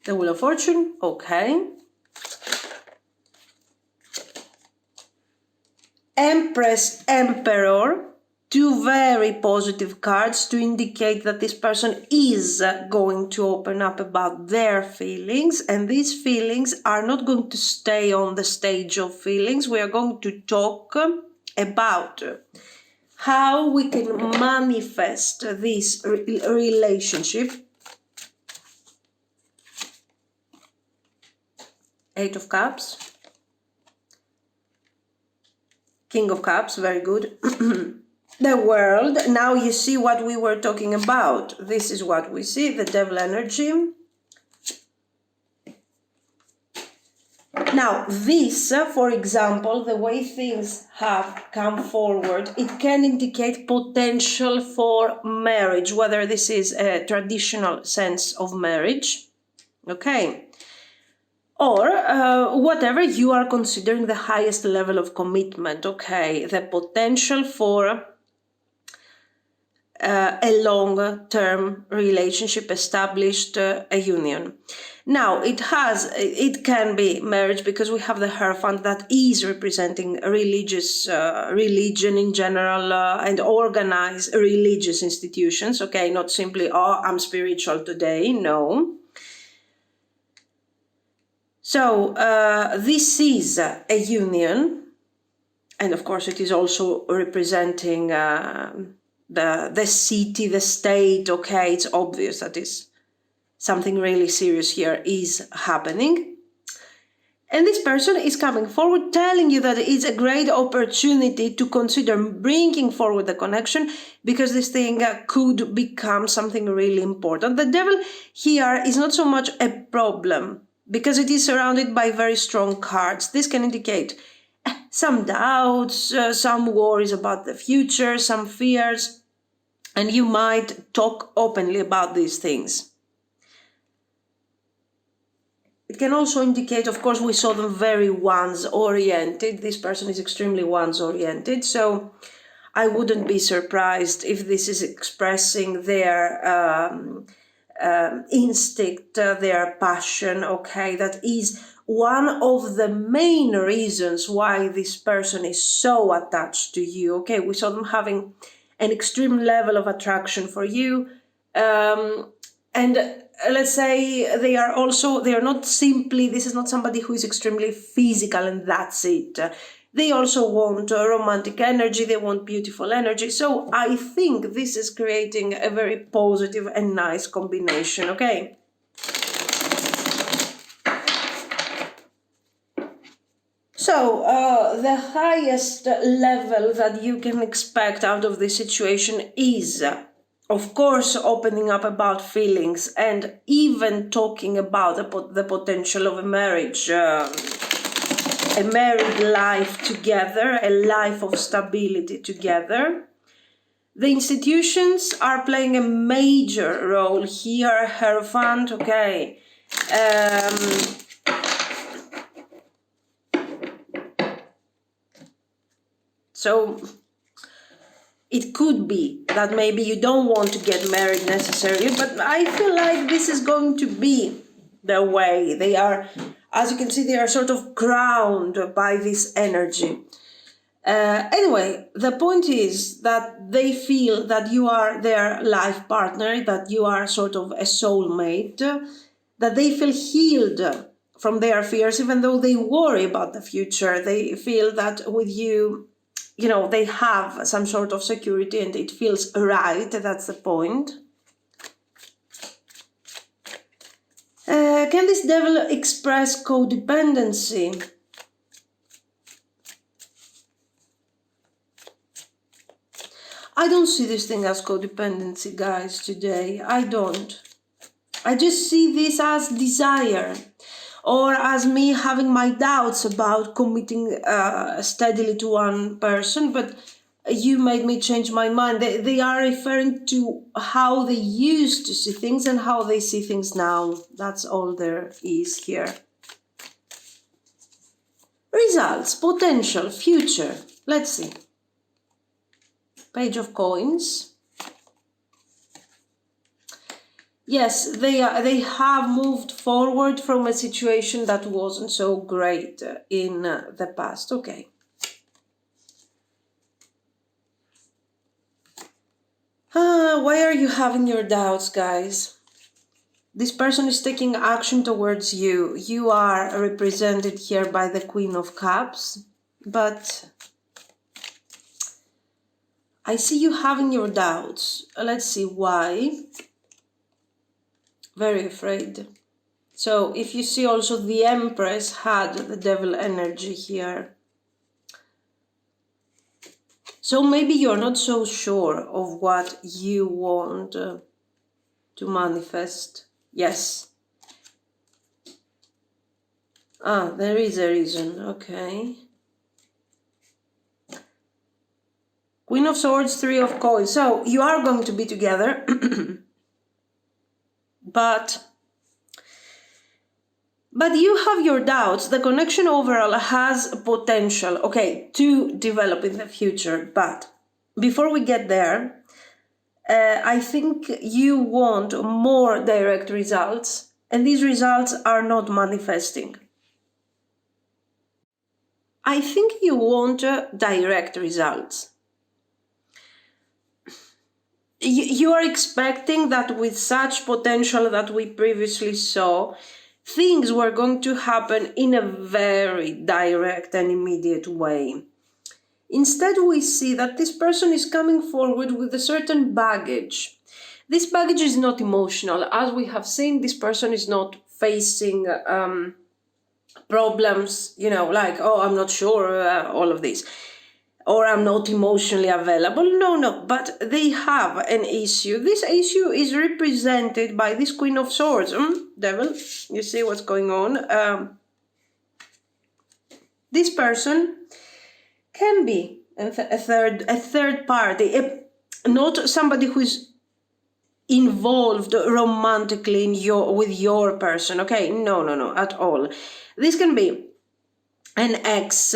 The Wheel of Fortune, okay. Empress, Emperor, two very positive cards to indicate that this person is going to open up about their feelings, and these feelings are not going to stay on the stage of feelings. We are going to talk about how we can manifest this relationship. Eight of Cups. King of Cups, very good. The World, now you see what we were talking about. This is what we see, the Devil energy. Now, this, for example, the way things have come forward, it can indicate potential for marriage, whether this is a traditional sense of marriage, okay? Or whatever you are considering the highest level of commitment, okay? The potential for a long-term relationship established, a union. Now, it can be marriage because we have the Hierophant that is representing religion in general and organized religious institutions, okay? Not simply, oh, I'm spiritual today, no. So this is a union, and of course it is also representing the city, the state, okay, it's obvious that is something really serious here is happening. And this person is coming forward telling you that it's a great opportunity to consider bringing forward the connection because this thing could become something really important. The Devil here is not so much a problem because it is surrounded by very strong cards. This can indicate some doubts, some worries about the future, some fears, and you might talk openly about these things. It can also indicate, of course, we saw them very ones-oriented. This person is extremely ones-oriented, so I wouldn't be surprised if this is expressing their instinct, their passion, okay? That is one of the main reasons why this person is so attached to you, okay? We saw them having an extreme level of attraction for you, and let's say they are not simply, this is not somebody who is extremely physical and that's it. They also want romantic energy, they want beautiful energy. So I think this is creating a very positive and nice combination, okay? So the highest level that you can expect out of this situation is, of course, opening up about feelings and even talking about the potential of a marriage, a married life together, a life of stability together. The institutions are playing a major role here, Hierophant, okay. So it could be that maybe you don't want to get married necessarily, but I feel like this is going to be the way. They are, as you can see, they are sort of crowned by this energy. Anyway, the point is that they feel that you are their life partner, that you are sort of a soulmate, that they feel healed from their fears, even though they worry about the future. They feel that with you, they have some sort of security and it feels right. That's the point. Can this devil express codependency? I don't see this thing as codependency, guys, today. I don't. I just see this as desire, or as me having my doubts about committing steadily to one person, but you made me change my mind. They are referring to how they used to see things and how they see things now. That's all there is here. Results, potential, future. Let's see. Page of Coins. Yes, they have moved forward from a situation that wasn't so great in the past. Okay. Why are you having your doubts, guys? This person is taking action towards you. You are represented here by the Queen of Cups, but I see you having your doubts. Let's see why. Very afraid. So if you see also the Empress had the devil energy here. So maybe you're not so sure of what you want to manifest. Yes. There is a reason. Okay. Queen of Swords, Three of Coins. So you are going to be together. But you have your doubts. The connection overall has potential, okay, to develop in the future. But before we get there, I think you want more direct results, and these results are not manifesting. I think you want direct results. You are expecting that with such potential that we previously saw, things were going to happen in a very direct and immediate way. Instead, we see that this person is coming forward with a certain baggage. This baggage is not emotional. As we have seen, this person is not facing problems, like, oh, I'm not sure, all of this. Or I'm not emotionally available. No, but they have an issue. This issue is represented by this Queen of Swords. Devil, you see what's going on. This person can be a third party, not somebody who's involved romantically with your person. Okay, no, at all. This can be an ex.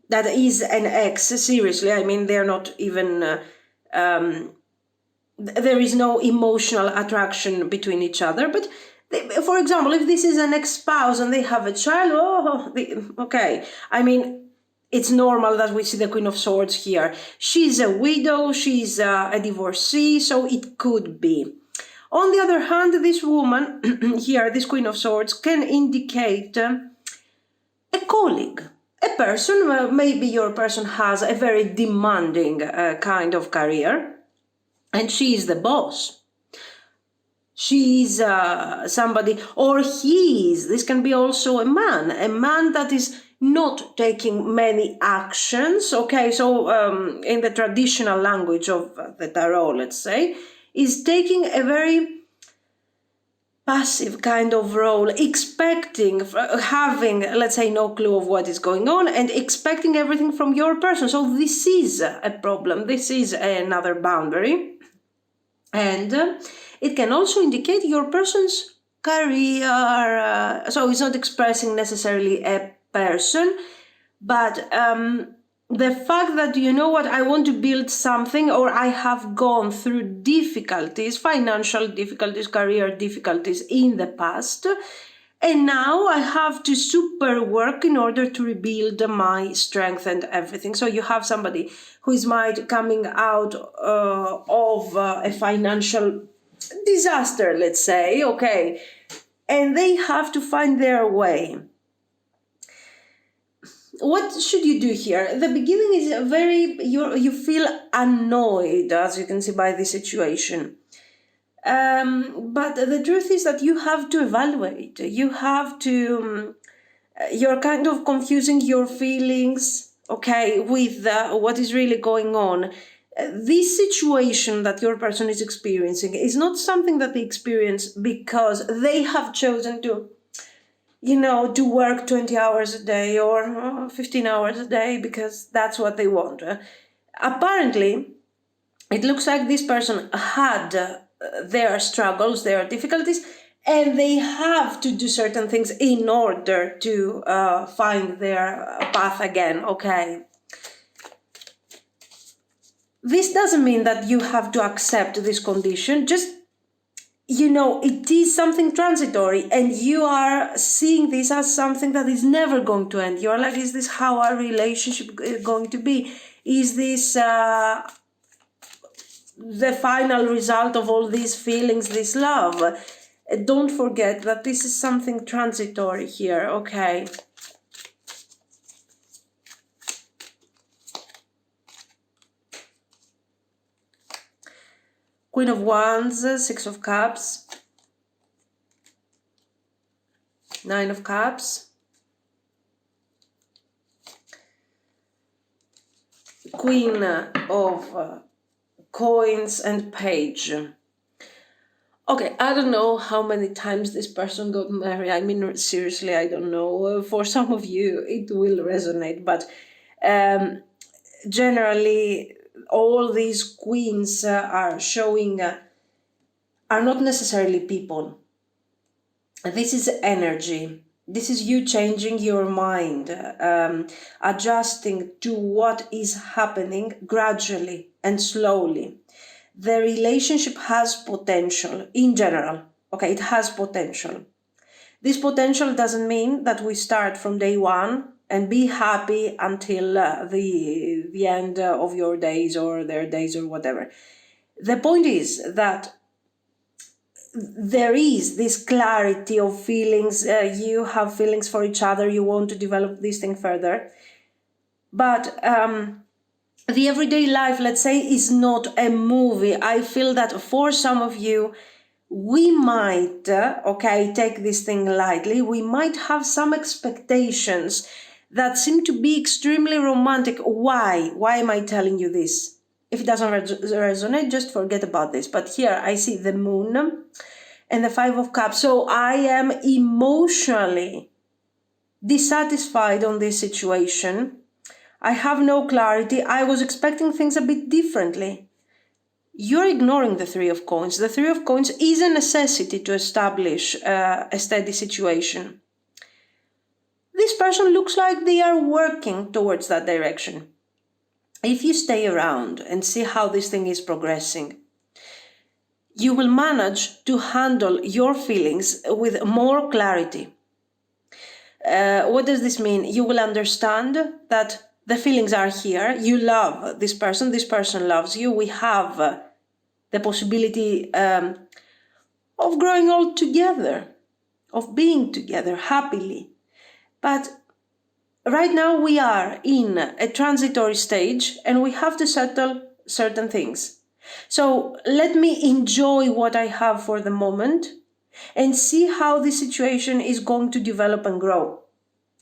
That is an ex, seriously. I mean, they're not even, there is no emotional attraction between each other. But for example, if this is an ex-spouse and they have a child, okay. I mean, it's normal that we see the Queen of Swords here. She's a widow, she's a divorcee, so it could be. On the other hand, this woman here, this Queen of Swords, can indicate a colleague. A person, maybe your person has a very demanding kind of career, and she is the boss. She's somebody, or he is, this can be also a man that is not taking many actions, okay, so in the traditional language of the tarot, let's say, is taking a very passive kind of role, expecting, having, let's say, no clue of what is going on and expecting everything from your person. So this is a problem. This is another boundary. And it can also indicate your person's career. So it's not expressing necessarily a person, but the fact that, you know what, I want to build something, or I have gone through difficulties, financial difficulties, career difficulties in the past, And now I have to super work in order to rebuild my strength and everything. So you have somebody who is might coming out of a financial disaster, let's say, okay, and they have to find their way. What should you do here? The beginning is very, you feel annoyed, as you can see by the situation. But the truth is that you have to evaluate. You have to, you're kind of confusing your feelings, okay, with what is really going on. This situation that your person is experiencing is not something that they experience because they have chosen to, to work 20 hours a day or 15 hours a day because that's what they want. Apparently, it looks like this person had their struggles, their difficulties, and they have to do certain things in order to find their path again, okay? This doesn't mean that you have to accept this condition, just, it is something transitory, and you are seeing this as something that is never going to end. You're like, is this how our relationship is going to be? Is this the final result of all these feelings, this love? Don't forget that this is something transitory here, okay? Queen of Wands, Six of Cups, Nine of Cups, Queen of Coins, and Page. Okay, I don't know how many times this person got married. I mean, seriously, I don't know. For some of you, it will resonate, but generally, all these queens are showing, are not necessarily people. This is energy. This is you changing your mind, adjusting to what is happening gradually and slowly. The relationship has potential in general. Okay, it has potential. This potential doesn't mean that we start from day one and be happy until the end of your days or their days or whatever. The point is that there is this clarity of feelings. You have feelings for each other. You want to develop this thing further. But the everyday life, let's say, is not a movie. I feel that for some of you, we might, take this thing lightly. We might have some expectations that seem to be extremely romantic. Why? Why am I telling you this? If it doesn't resonate, just forget about this. But here I see the moon and the Five of Cups. So I am emotionally dissatisfied on this situation. I have no clarity. I was expecting things a bit differently. You're ignoring the Three of Coins. The Three of Coins is a necessity to establish a steady situation. This person looks like they are working towards that direction. If you stay around and see how this thing is progressing, you will manage to handle your feelings with more clarity. What does this mean? You will understand that the feelings are here. You love this person loves you. We have the possibility of growing all together, of being together happily. But right now we are in a transitory stage and we have to settle certain things. So let me enjoy what I have for the moment and see how this situation is going to develop and grow.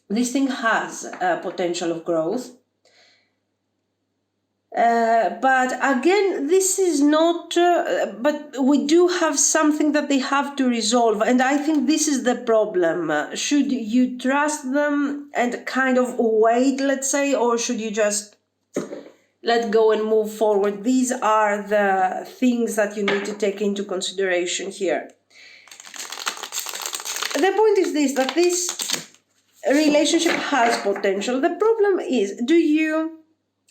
This thing has a potential of growth. But again, this is not, but we do have something that they have to resolve. And I think this is the problem. Should you trust them and kind of wait, let's say, or should you just let go and move forward? These are the things that you need to take into consideration here. The point is this, that this relationship has potential. The problem is, do you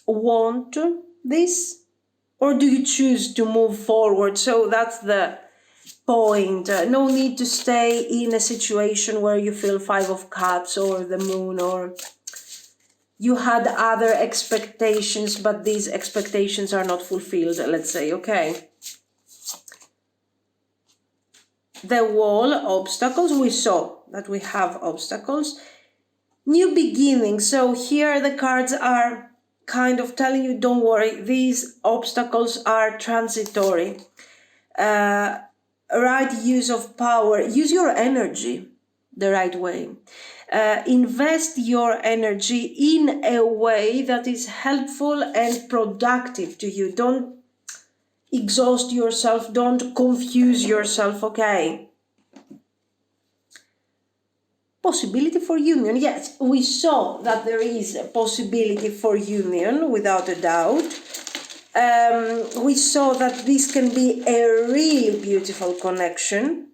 want this or do you choose to move forward? So that's the point. No need to stay in a situation where you feel Five of Cups or the Moon, or you had other expectations, but these expectations are not fulfilled, let's say, okay? The Wall, obstacles, we saw that we have obstacles. New beginnings, so here the cards are kind of telling you, don't worry, these obstacles are transitory. Right use of power, use your energy the right way. Invest your energy in a way that is helpful and productive to you. Don't exhaust yourself, don't confuse yourself, okay? Possibility for union, yes, we saw that there is a possibility for union without a doubt. We saw that this can be a really beautiful connection,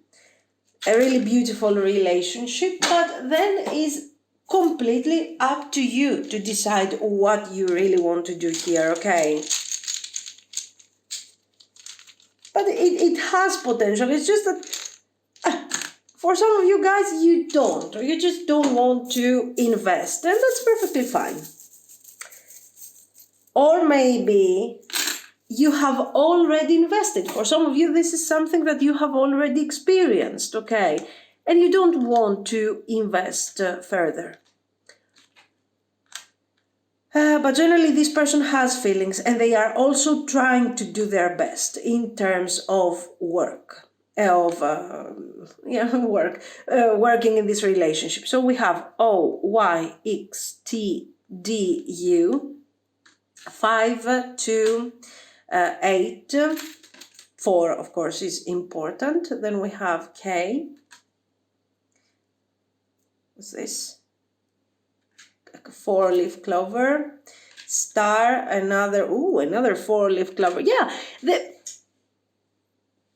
a really beautiful relationship, but then is completely up to you to decide what you really want to do here, okay? But it has potential. It's just that for some of you guys, you don't, or you just don't want to invest, and that's perfectly fine. Or maybe you have already invested. For some of you, this is something that you have already experienced, okay? And you don't want to invest further. But generally, this person has feelings, and they are also trying to do their best in terms of work, working in this relationship. So we have OYXTDU, 5, 2, 8, 4, of course, is important. Then we have K. What's this? 4-leaf clover, star, another 4-leaf clover. Yeah,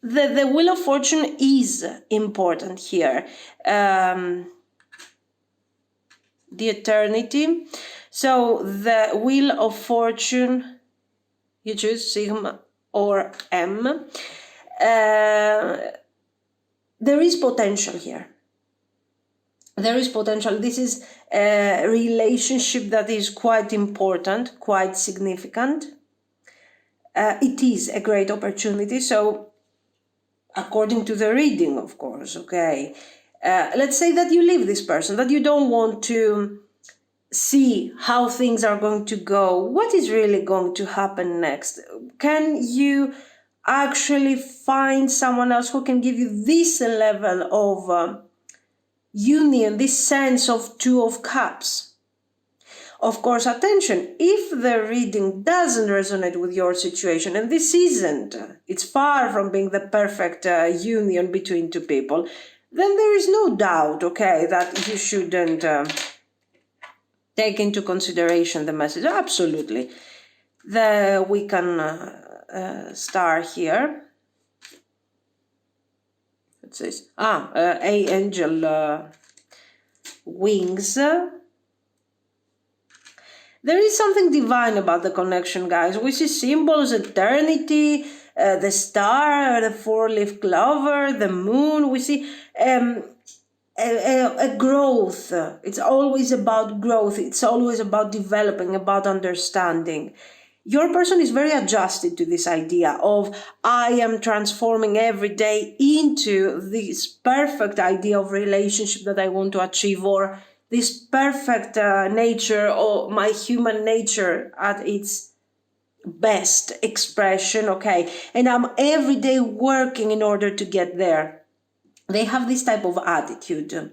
the Wheel of Fortune is important here. The Eternity. So the Wheel of Fortune, you choose Sigma or M. There is potential here. There is potential. This is a relationship that is quite important, quite significant. It is a great opportunity. So, according to the reading, of course, okay. Let's say that you leave this person, that you don't want to see how things are going to go. What is really going to happen next? Can you actually find someone else who can give you this level of union, this sense of Two of Cups? Of course, attention, if the reading doesn't resonate with your situation, and this isn't, it's far from being the perfect union between two people, then there is no doubt, okay, that you shouldn't take into consideration the message. Absolutely. We can star here. What's this? Angel wings. There is something divine about the connection, guys. We see symbols, eternity, the star, the 4-leaf clover, the moon. We see a growth. It's always about growth. It's always about developing, about understanding. Your person is very adjusted to this idea of I am transforming every day into this perfect idea of relationship that I want to achieve, or this perfect nature, or my human nature at its best expression, okay? And I'm every day working in order to get there. They have this type of attitude.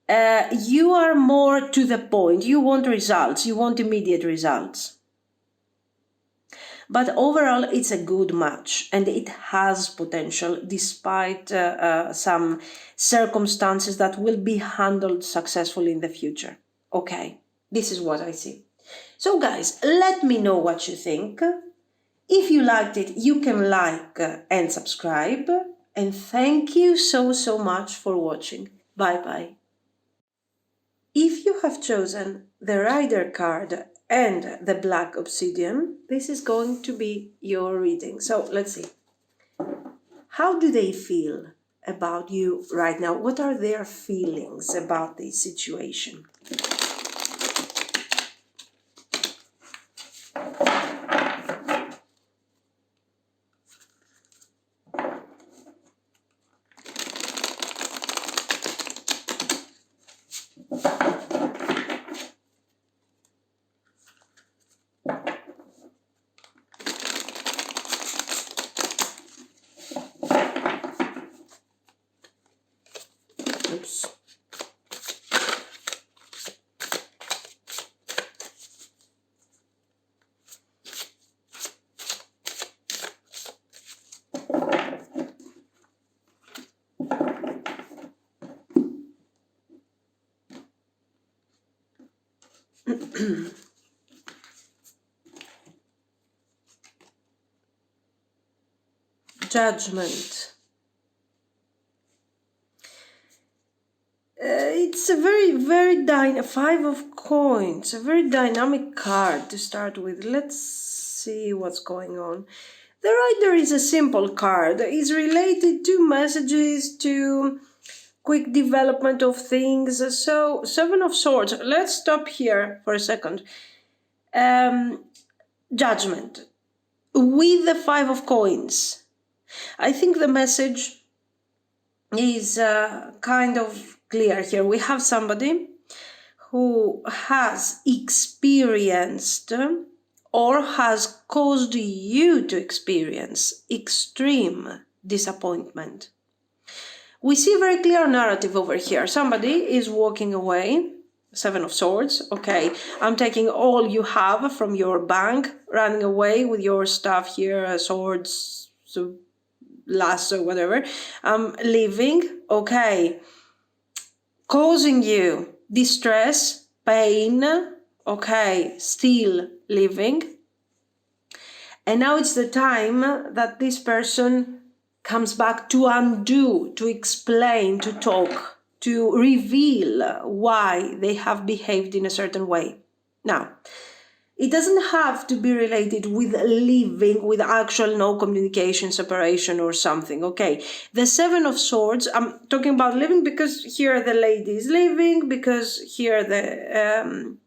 You are more to the point. You want results. You want immediate results. But overall, it's a good match, and it has potential despite some circumstances that will be handled successfully in the future. Okay, this is what I see. So guys, let me know what you think. If you liked it, you can like and subscribe. And thank you so much for watching. Bye-bye. If you have chosen the Rider card and the Black Obsidian, this is going to be your reading. So let's see. How do they feel about you right now? What are their feelings about this situation? Oops. Judgment. It's a very Five of Coins, a very dynamic card to start with. Let's see what's going on. The Rider is a simple card. It's related to messages, to quick development of things. So, Seven of Swords. Let's stop here for a second. Judgment. With the Five of Coins, I think the message is kind of clear here. We have somebody who has experienced or has caused you to experience extreme disappointment. We see a very clear narrative over here. Somebody is walking away. Seven of Swords. Okay, I'm taking all you have from your bank, running away with your stuff here, swords, so lasso, whatever. Leaving. Okay, causing you distress, pain. Okay, still living. And now it's the time that this person comes back to undo, to explain, to talk, to reveal why they have behaved in a certain way. Now, it doesn't have to be related with living, with actual no communication, separation or something, okay? The Seven of Swords, I'm talking about living because here the lady is living, because here the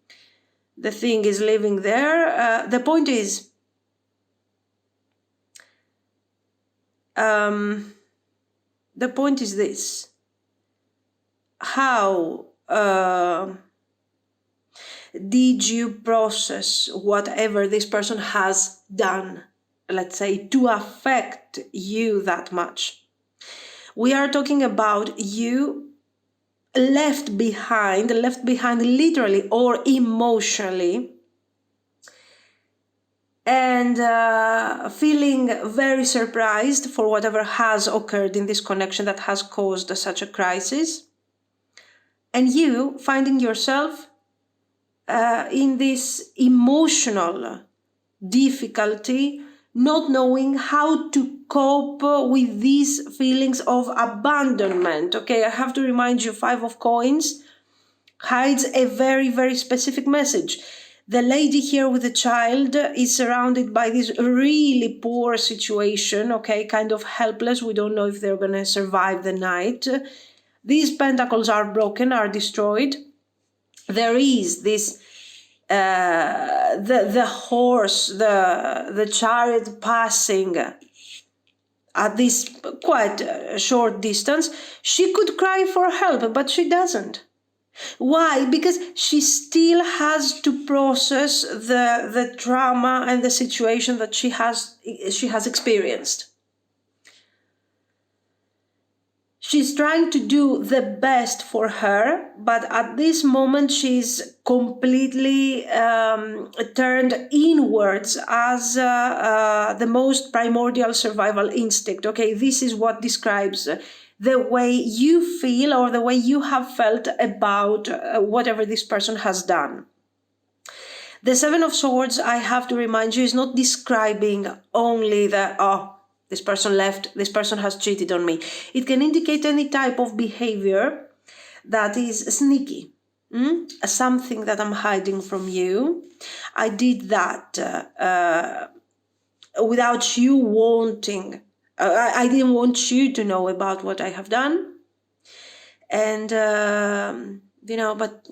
thing is living there. The point is, this. How did you process whatever this person has done, let's say, to affect you that much? We are talking about you left behind literally or emotionally, and feeling very surprised for whatever has occurred in this connection that has caused such a crisis. And you finding yourself in this emotional difficulty, not knowing how to cope with these feelings of abandonment. Okay, I have to remind you, Five of Coins hides a very specific message. The lady here with the child is surrounded by this really poor situation, okay, kind of helpless. We don't know if they're going to survive the night. These pentacles are broken, are destroyed. There is this, the horse, the chariot passing at this quite short distance. She could cry for help, but she doesn't. Why? Because she still has to process the trauma and the situation that she has experienced. She's trying to do the best for her, but at this moment she's completely turned inwards as the most primordial survival instinct. Okay, this is what describes the way you feel or the way you have felt about whatever this person has done. The Seven of Swords, I have to remind you, is not describing only this person left, this person has cheated on me. It can indicate any type of behavior that is sneaky. Something that I'm hiding from you. I did that without you wanting I didn't want you to know about what I have done. And, but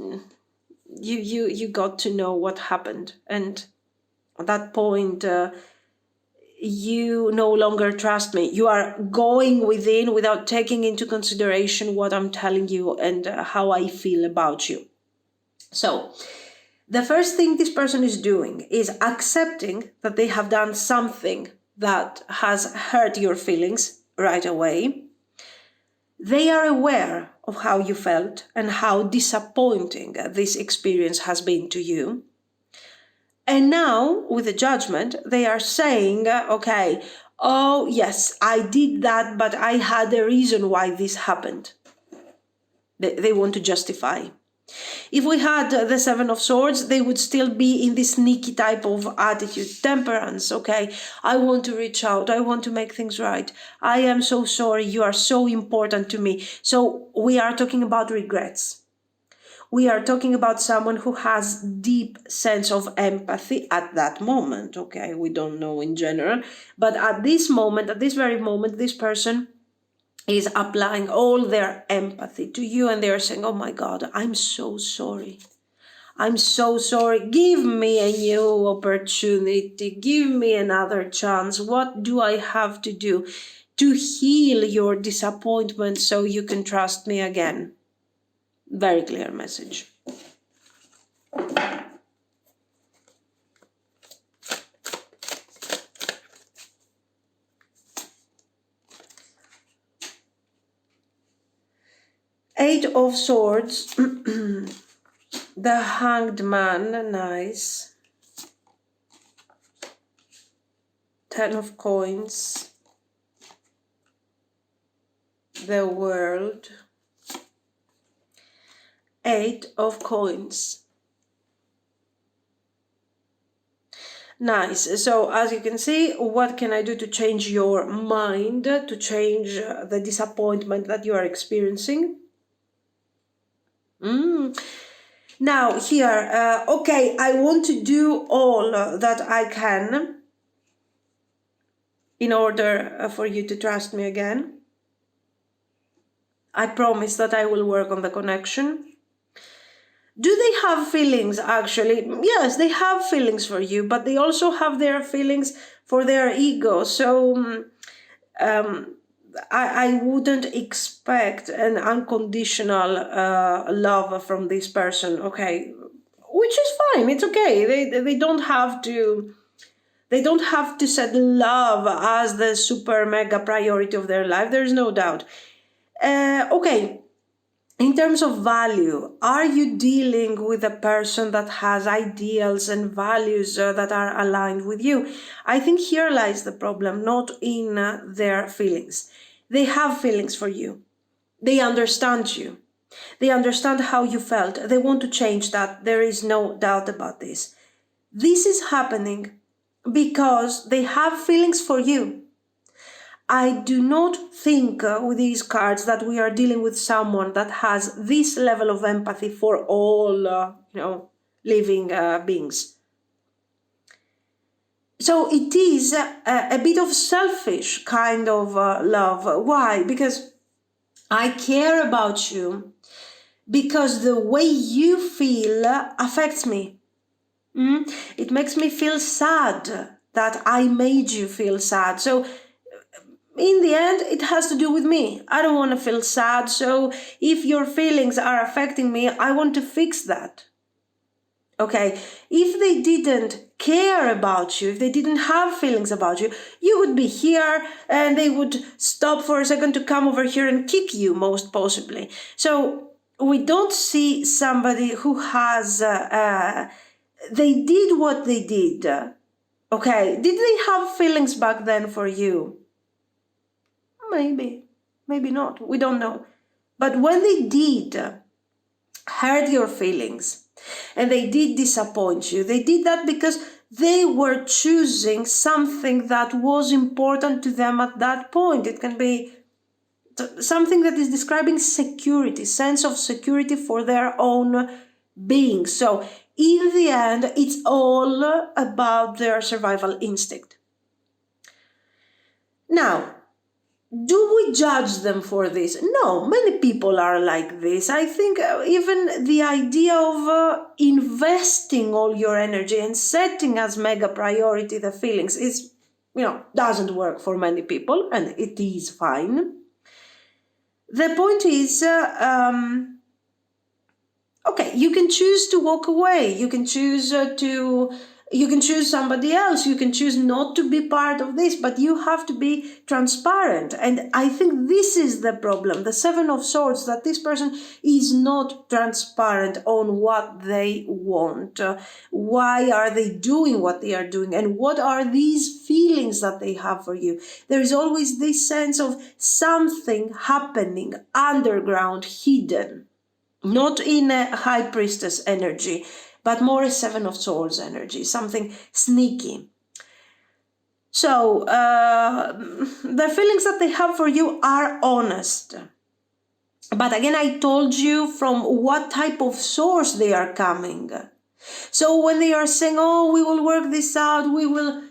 you got to know what happened. And at that point, you no longer trust me. You are going within without taking into consideration what I'm telling you and how I feel about you. So the first thing this person is doing is accepting that they have done something that has hurt your feelings right away. They are aware of how you felt and how disappointing this experience has been to you. And now, with the judgment, they are saying, okay, oh yes, I did that, but I had a reason why this happened. They want to justify. If we had the Seven of Swords, they would still be in this sneaky type of attitude. Temperance, okay, I want to reach out, I want to make things right. I am so sorry, you are so important to me. So we are talking about regrets. We are talking about someone who has deep sense of empathy at that moment, okay? We don't know in general, but at this moment, at this very moment, this person is applying all their empathy to you and they're saying, oh my God, I'm so sorry. I'm so sorry. Give me a new opportunity. Give me another chance. What do I have to do to heal your disappointment so you can trust me again? Very clear message. Eight of Swords, the Hanged Man, nice. Ten of Coins, the World, Eight of Coins. Nice. So as you can see, what can I do to change your mind, to change the disappointment that you are experiencing? Now here, okay, I want to do all that I can in order for you to trust me again. I promise that I will work on the connection. Do they have feelings actually? Yes, they have feelings for you, but they also have their feelings for their ego. So I wouldn't expect an unconditional love from this person, okay? Which is fine, it's okay. They don't have to... They don't have to set love as the super mega priority of their life. There's no doubt. Okay, in terms of value, are you dealing with a person that has ideals and values that are aligned with you? I think here lies the problem, not in their feelings. They have feelings for you. They understand you. They understand how you felt. They want to change that. There is no doubt about this. This is happening because they have feelings for you. I do not think with these cards that we are dealing with someone that has this level of empathy for all, living beings. So it is a bit of selfish kind of love. Why? Because I care about you, because the way you feel affects me. It makes me feel sad that I made you feel sad. So in the end, it has to do with me. I don't want to feel sad. So if your feelings are affecting me, I want to fix that. Okay, if they didn't care about you, if they didn't have feelings about you, you would be here and they would stop for a second to come over here and kick you, most possibly. So we don't see somebody who has... they did what they did. Okay, did they have feelings back then for you? Maybe, maybe not. We don't know. But when they did hurt your feelings and they did disappoint you, they did that because they were choosing something that was important to them at that point. It can be something that is describing security, sense of security for their own being. So in the end, it's all about their survival instinct. Now, Do we judge them for this? No, many people are like this. I think even the idea of investing all your energy and setting as mega priority the feelings is, doesn't work for many people, and it is fine. The point is, okay, you can choose to walk away. You can choose you can choose somebody else. You can choose not to be part of this, but you have to be transparent. And I think this is the problem. The Seven of Swords, that this person is not transparent on what they want. Why are they doing what they are doing? And what are these feelings that they have for you? There is always this sense of something happening underground, hidden. Not in a high priestess energy, but more a Seven of Swords energy, something sneaky. So, the feelings that they have for you are honest. But again, I told you from what type of source they are coming. So when they are saying, oh, we will work this out, we will,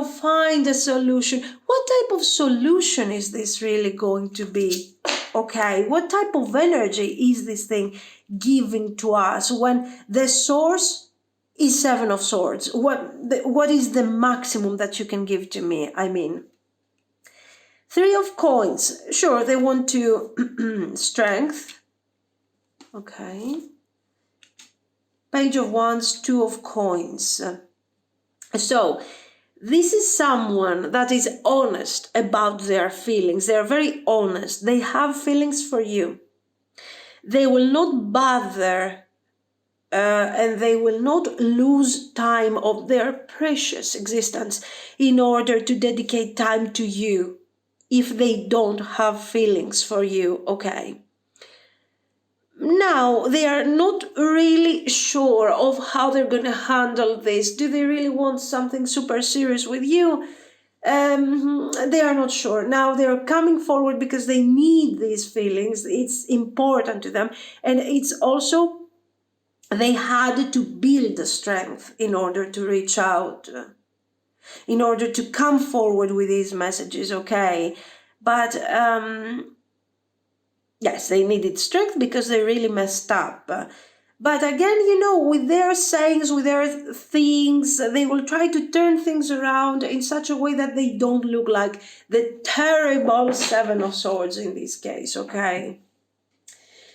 find a solution. What type of solution is this really going to be? Okay, what type of energy is this thing giving to us when the source is Seven of Swords? What is the maximum that you can give to me? I mean, Three of Coins. Sure, they want to strength. Okay. Page of Wands, Two of Coins. So, this is someone that is honest about their feelings. They are very honest. They have feelings for you. They will not bother and they will not lose time of their precious existence in order to dedicate time to you if they don't have feelings for you, okay? Now, they are not really sure of how they're going to handle this. Do they really want something super serious with you? They are not sure. Now, they are coming forward because they need these feelings. It's important to them. And it's also, they had to build the strength in order to reach out, in order to come forward with these messages, okay? But, yes, they needed strength because they really messed up. But again, with their sayings, with their things, they will try to turn things around in such a way that they don't look like the terrible Seven of Swords in this case, okay?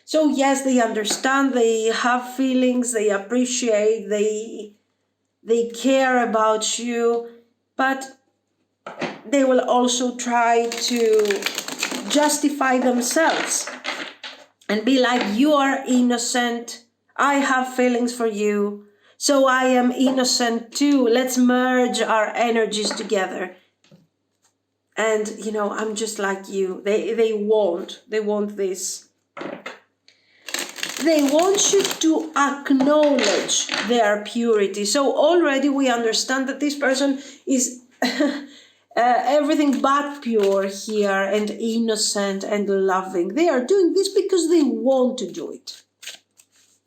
So yes, they understand, they have feelings, they appreciate, they care about you, but they will also try to justify themselves and be like, you are innocent, I have feelings for you, so I am innocent too. Let's merge our energies together. And, I'm just like you. They want this. They want you to acknowledge their purity. So already we understand that this person is everything but pure here and innocent and loving. They are doing this because they want to do it.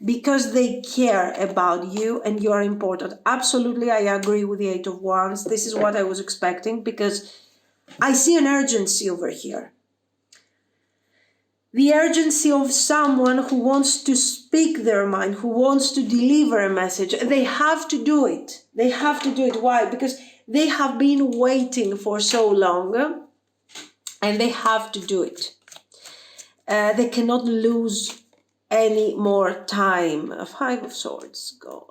Because they care about you and you are important. Absolutely, I agree with the Eight of Wands. This is what I was expecting because I see an urgency over here. The urgency of someone who wants to speak their mind, who wants to deliver a message. They have to do it. They have to do it. Why? Because they have been waiting for so long and they have to do it. They cannot lose any more time. Five of Swords, God.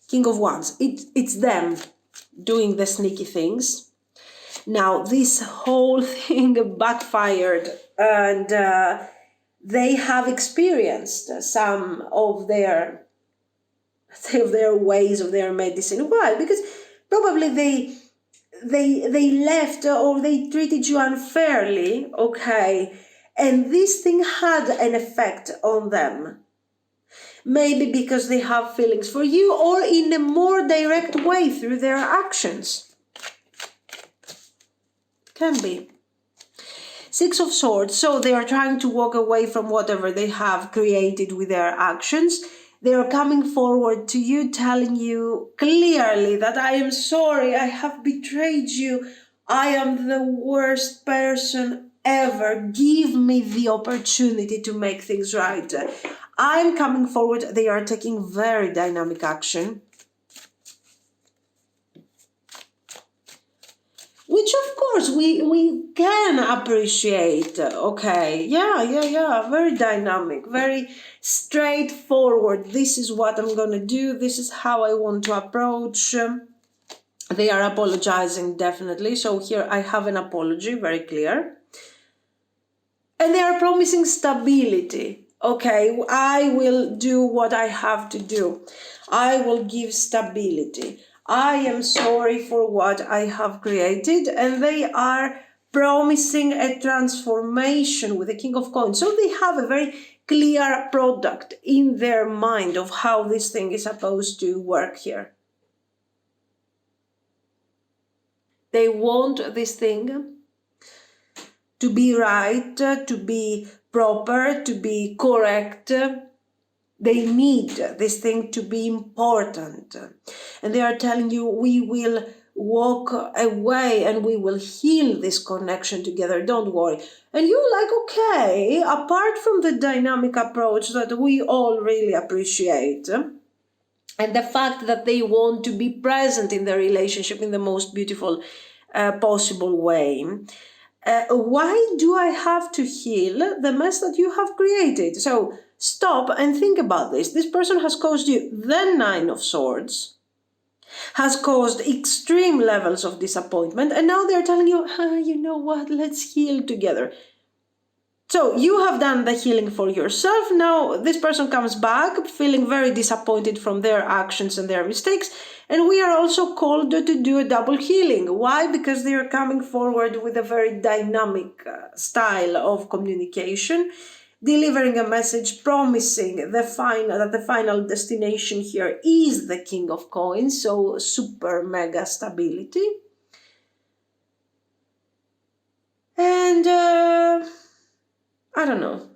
King of Wands. It's them doing the sneaky things. Now, this whole thing backfired and they have experienced some of their ways of their medicine. Why? Because probably they left or they treated you unfairly, okay, and this thing had an effect on them. Maybe because they have feelings for you or in a more direct way through their actions. Can be. Six of Swords. So they are trying to walk away from whatever they have created with their actions. They are coming forward to you, telling you clearly that I am sorry, I have betrayed you. I am the worst person ever. Give me the opportunity to make things right. I'm coming forward. They are taking very dynamic action. Which of course we can appreciate. Okay, yeah. Very dynamic, very straightforward. This is what I'm gonna do. This is how I want to approach. They are apologizing definitely. So here I have an apology, very clear. And they are promising stability. Okay, I will do what I have to do. I will give stability. I am sorry for what I have created, and they are promising a transformation with the King of Coins. So they have a very clear product in their mind of how this thing is supposed to work here. They want this thing to be right, to be proper, to be correct. They need this thing to be important. And they are telling you, we will walk away and we will heal this connection together. Don't worry. And you're like, okay, apart from the dynamic approach that we all really appreciate, and the fact that they want to be present in the relationship in the most beautiful possible way, why do I have to heal the mess that you have created? So stop and think about this. This person has caused you the Nine of Swords, has caused extreme levels of disappointment, and now they're telling you, you know what, let's heal together. So you have done the healing for yourself. Now this person comes back feeling very disappointed from their actions and their mistakes. And we are also called to do a double healing. Why? Because they are coming forward with a very dynamic style of communication, delivering a message, promising that the final destination here is the King of Coins. So super mega stability. And I don't know.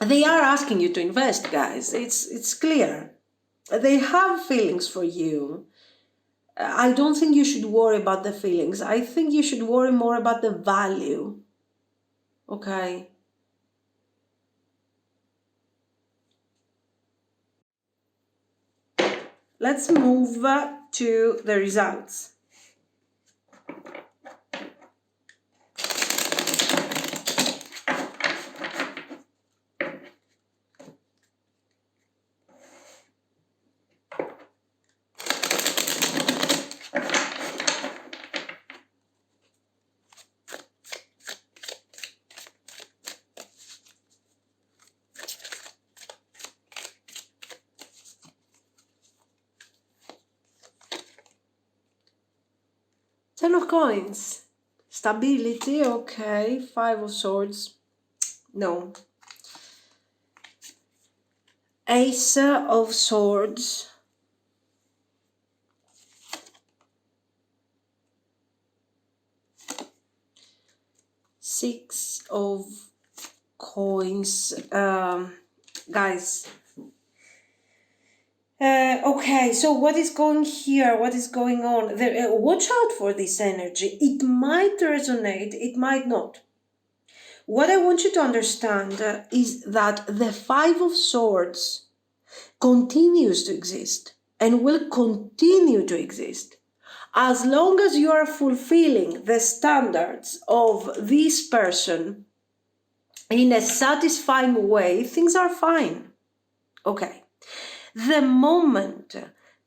They are asking you to invest, guys. It's clear. They have feelings for you. I don't think you should worry about the feelings. I think you should worry more about the value. Okay? Let's move to the results. Ten of Coins. Stability, okay. Five of Swords. No. Ace of Swords. Six of Coins. Guys. Okay, so what is going here? What is going on? Watch out for this energy. It might resonate, it might not. What I want you to understand is that the Five of Swords continues to exist and will continue to exist. As long as you are fulfilling the standards of this person in a satisfying way, things are fine. Okay. The moment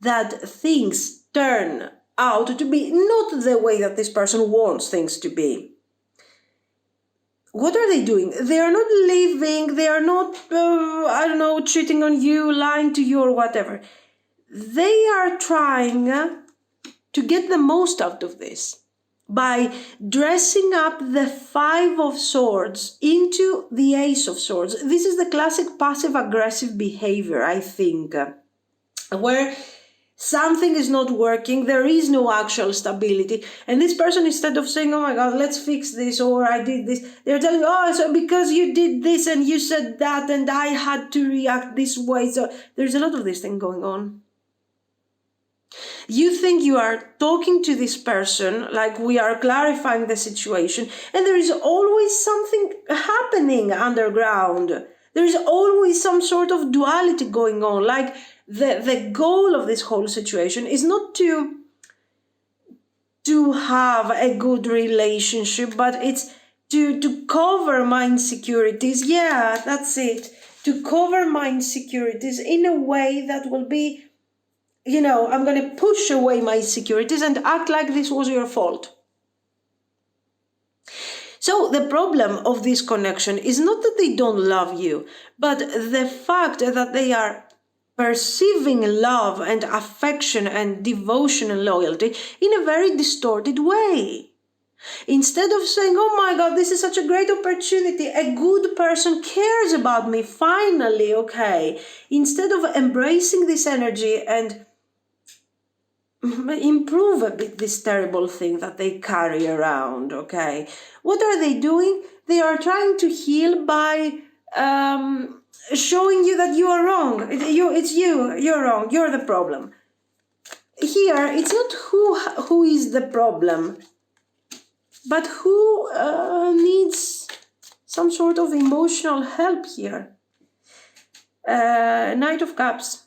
that things turn out to be not the way that this person wants things to be, what are they doing? They are not leaving, they are not, cheating on you, lying to you or whatever. They are trying to get the most out of this by dressing up the Five of Swords into the Ace of Swords. This is the classic passive-aggressive behavior, I think, where something is not working, there is no actual stability, and this person, instead of saying, oh my God, let's fix this, or I did this, they're telling, oh, so because you did this and you said that and I had to react this way. So there's a lot of this thing going on. You think you are talking to this person, like we are clarifying the situation, and there is always something happening underground. There is always some sort of duality going on. Like the goal of this whole situation is not to have a good relationship, but it's to cover my insecurities. Yeah, that's it. To cover my insecurities in a way that will be, I'm going to push away my insecurities and act like this was your fault. So the problem of this connection is not that they don't love you, but the fact that they are perceiving love and affection and devotion and loyalty in a very distorted way. Instead of saying, oh my God, this is such a great opportunity, a good person cares about me, finally, okay. Instead of embracing this energy and improve a bit this terrible thing that they carry around, okay. What are they doing? They are trying to heal by showing you that you are wrong. You're wrong, you're the problem. Here, it's not who is the problem, but who needs some sort of emotional help here. Knight of Cups.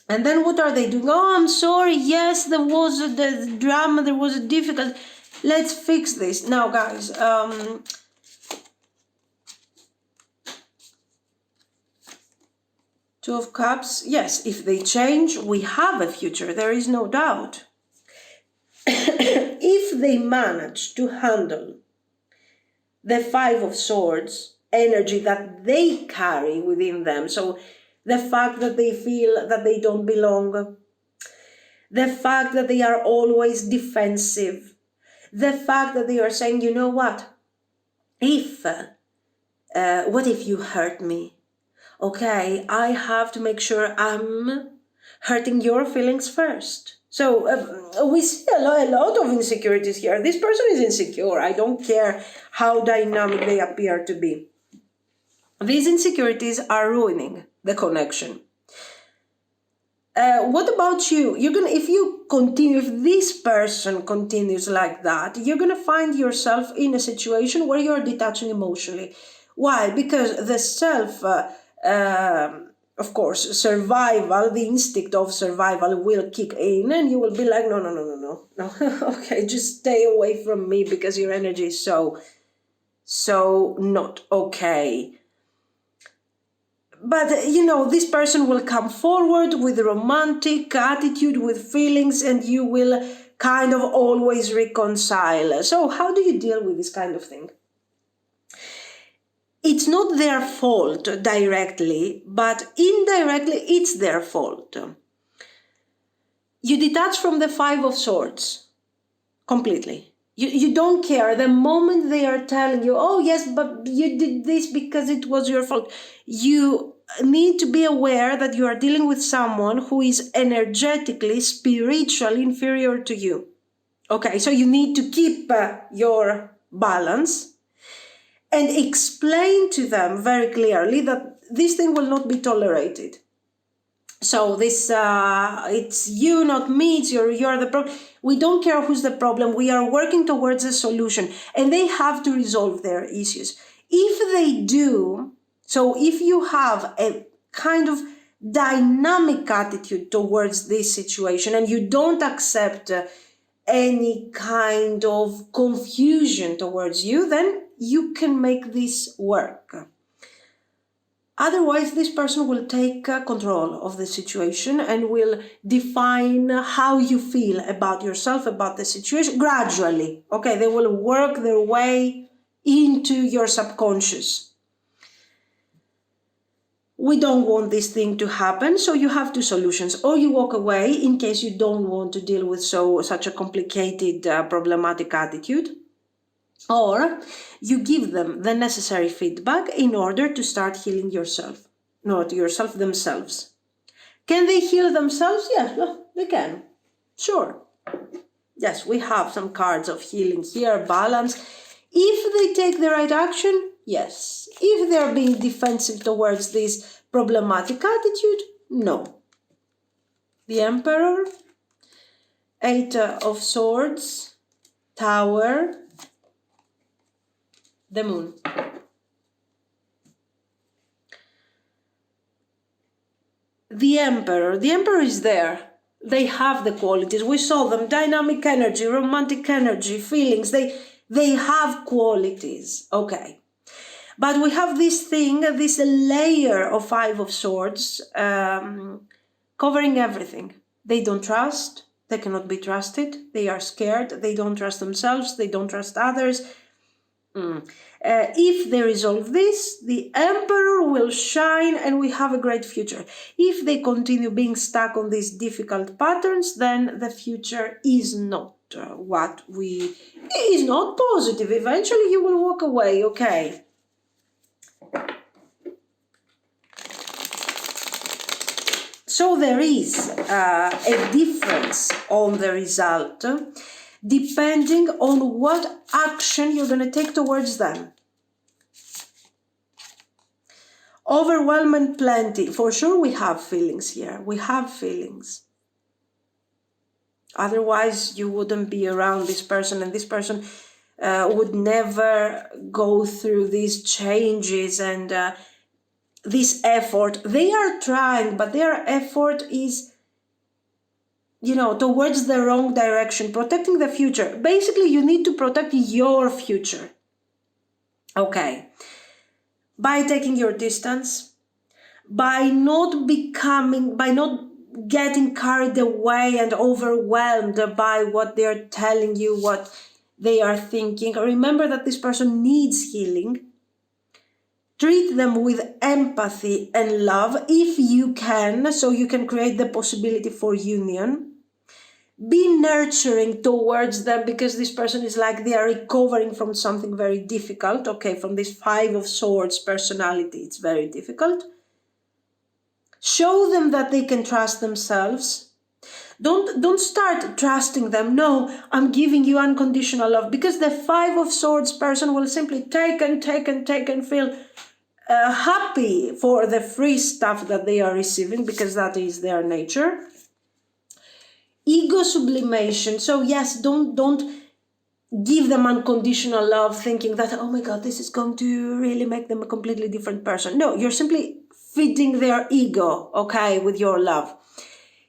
And then what are they doing? Oh, I'm sorry. Yes, there was the drama. There was a difficult. Let's fix this. Now, guys, Two of Cups. Yes, if they change, we have a future. There is no doubt. If they manage to handle the Five of Swords energy that they carry within them, so the fact that they feel that they don't belong, the fact that they are always defensive, the fact that they are saying, you know what if you hurt me? Okay, I have to make sure I'm hurting your feelings first. So we see a lot of insecurities here. This person is insecure. I don't care how dynamic they appear to be. These insecurities are ruining the connection. What about you? If this person continues like that, you're gonna find yourself in a situation where you're detaching emotionally. Why? Because the self, of course, survival, the instinct of survival will kick in, and you will be like, no. Okay, just stay away from me because your energy is so not okay. But, this person will come forward with a romantic attitude, with feelings, and you will kind of always reconcile. So how do you deal with this kind of thing? It's not their fault directly, but indirectly it's their fault. You detach from the Five of Swords completely. You don't care. The moment they are telling you, oh yes, but you did this because it was your fault, you need to be aware that you are dealing with someone who is energetically, spiritually inferior to you. Okay, so you need to keep your balance and explain to them very clearly that this thing will not be tolerated. So this, it's you, not me, it's you're the problem. We don't care who's the problem. We are working towards a solution, and they have to resolve their issues. If they do, so if you have a kind of dynamic attitude towards this situation and you don't accept any kind of confusion towards you, then you can make this work. Otherwise, this person will take control of the situation and will define how you feel about yourself, about the situation, gradually. Okay, they will work their way into your subconscious. We don't want this thing to happen, so you have two solutions. Or you walk away in case you don't want to deal with such a complicated, problematic attitude. Or you give them the necessary feedback in order to start healing yourself. Not yourself, themselves. Can they heal themselves? Yes, they can. Sure. Yes, we have some cards of healing here, balance. If they take the right action, yes. If they're being defensive towards this problematic attitude, no. The Emperor, Eight of Swords, Tower, the Moon. The Emperor. The Emperor is there. They have the qualities. We saw them. Dynamic energy, romantic energy, feelings. They have qualities. Okay. But we have this thing, this layer of Five of Swords covering everything. They don't trust. They cannot be trusted. They are scared. They don't trust themselves. They don't trust others. If they resolve this, the Emperor will shine and we have a great future. If they continue being stuck on these difficult patterns, then the future is not is not positive. Eventually you will walk away, okay? So there is a difference on the result depending on what action you're going to take towards them. Overwhelming plenty. For sure we have feelings here. We have feelings. Otherwise you wouldn't be around this person, and this person would never go through these changes and this effort. They are trying, but their effort is, towards the wrong direction, protecting the future. Basically, you need to protect your future. Okay. By taking your distance, by not getting carried away and overwhelmed by what they're telling you, what they are thinking. Remember that this person needs healing. Treat them with empathy and love if you can, so you can create the possibility for union. Be nurturing towards them, because this person is like they are recovering from something very difficult, okay, from this Five of Swords personality. It's very difficult. Show them that they can trust themselves. Don't start trusting them. No, I'm giving you unconditional love, because the Five of Swords person will simply take and feel happy for the free stuff that they are receiving, because that is their nature. Ego sublimation. So yes, don't give them unconditional love thinking that, oh my God, this is going to really make them a completely different person. No, you're simply feeding their ego, okay, with your love.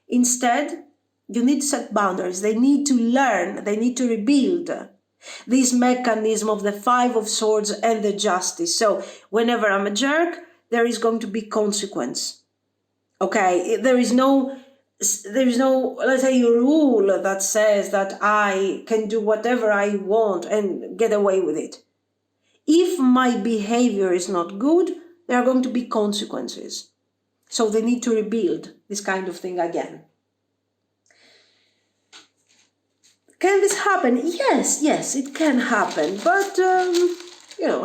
Instead, you need to set boundaries. They need to learn. They need to rebuild this mechanism of the Five of Swords and the Justice. So whenever I'm a jerk, there is going to be consequence. Okay, there is no, let's say, rule that says that I can do whatever I want and get away with it. If my behavior is not good, there are going to be consequences. So they need to rebuild this kind of thing again. Can this happen? Yes, it can happen. But,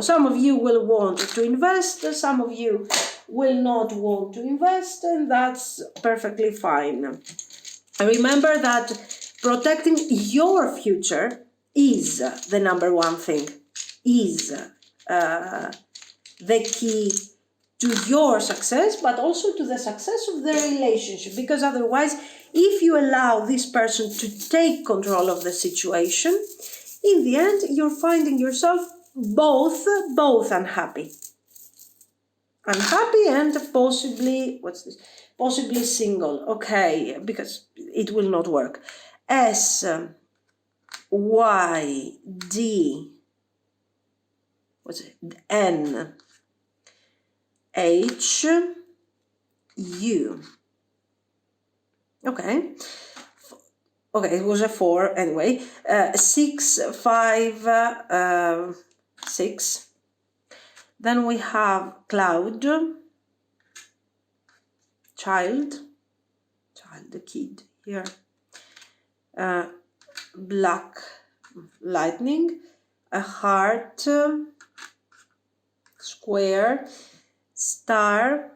some of you will want to invest, some of you will not want to invest, and that's perfectly fine. Remember that protecting your future is the number one thing, is the key to your success, but also to the success of the relationship. Because otherwise, if you allow this person to take control of the situation, in the end, you're finding yourself both unhappy. Unhappy and possibly single. Okay, because it will not work. S, Y, D, N, H, U. Okay, it was a 4 anyway. 6, 5, 6. Then we have cloud, child, the kid here. Black, lightning, a heart, square, star.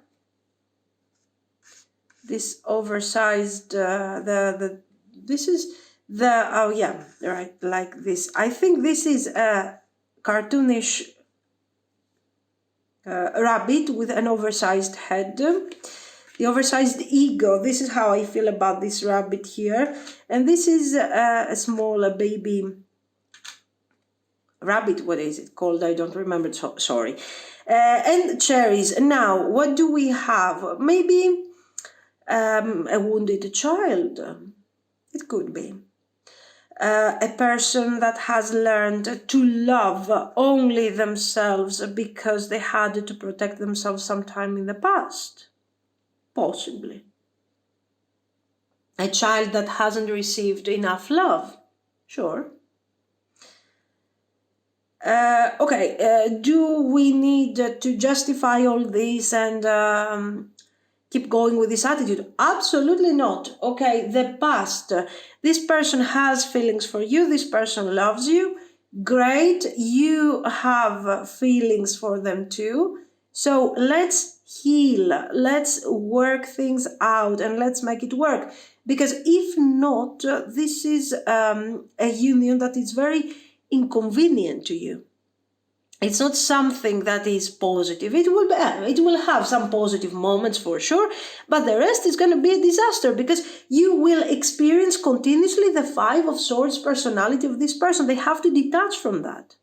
This oversized, this is the, oh yeah, right, like this. I think this is a cartoonish rabbit with an oversized head. The oversized ego. This is how I feel about this rabbit here. And this is a small baby rabbit. What is it called? I don't remember. Sorry. And cherries. Now, what do we have? Maybe a wounded child. It could be. A person that has learned to love only themselves because they had to protect themselves sometime in the past. Possibly. A child that hasn't received enough love. Sure. Do we need to justify all this and keep going with this attitude? Absolutely not. Okay, the past. This person has feelings for you. This person loves you. Great. You have feelings for them too. So let's heal. Let's work things out and let's make it work. Because if not, this is a union that is very inconvenient to you. It's not something that is positive. It will have some positive moments for sure, but the rest is going to be a disaster because you will experience continuously the Five of Swords personality of this person. They have to detach from that.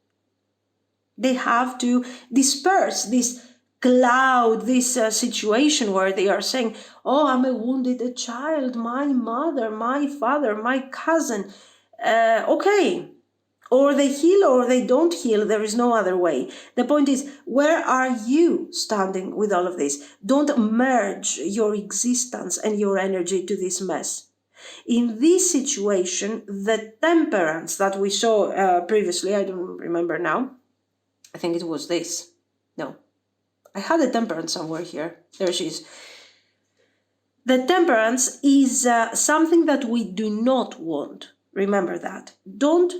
They have to disperse this cloud, this situation where they are saying, oh, I'm a wounded child, my mother, my father, my cousin. Okay. Or they heal or they don't heal. There is no other way. The point is, where are you standing with all of this? Don't merge your existence and your energy to this mess. In this situation, the temperance that we saw previously, I don't remember now. I think it was this. No. I had a temperance somewhere here. There she is. The temperance is something that we do not want. Remember that. Don't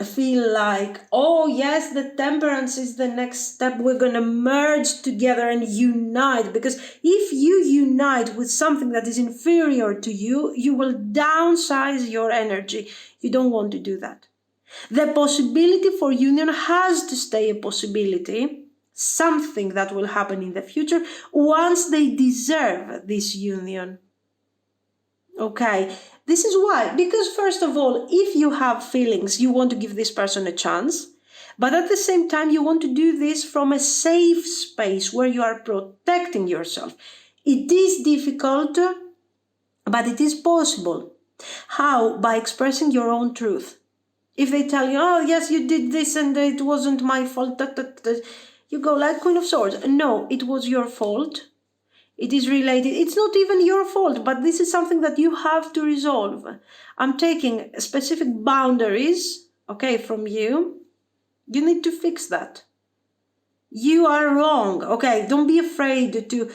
feel like, oh yes, the temperance is the next step. We're going to merge together and unite. Because if you unite with something that is inferior to you, you will downsize your energy. You don't want to do that. The possibility for union has to stay a possibility, something that will happen in the future once they deserve this union. Okay, this is why. Because first of all, if you have feelings, you want to give this person a chance, but at the same time, you want to do this from a safe space where you are protecting yourself. It is difficult, but it is possible. How? By expressing your own truth. If they tell you, oh, yes, you did this and it wasn't my fault, you go like Queen of Swords. No, it was your fault. It is related. It's not even your fault, but this is something that you have to resolve. I'm taking specific boundaries, okay, from you. You need to fix that. You are wrong. Okay, don't be afraid to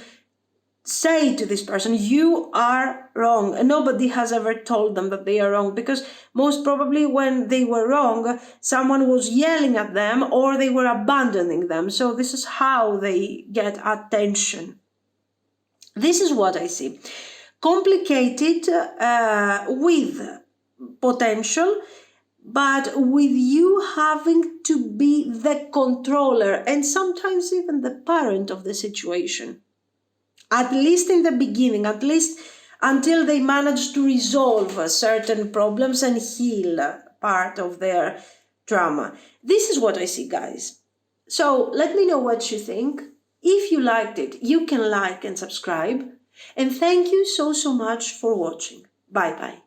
say to this person, you are wrong. And nobody has ever told them that they are wrong, because most probably when they were wrong, someone was yelling at them or they were abandoning them. So this is how they get attention. This is what I see. Complicated with potential, but with you having to be the controller and sometimes even the parent of the situation. At least in the beginning, at least until they manage to resolve certain problems and heal part of their trauma. This is what I see, guys. So let me know what you think. If you liked it, you can like and subscribe. And thank you so much for watching. Bye-bye.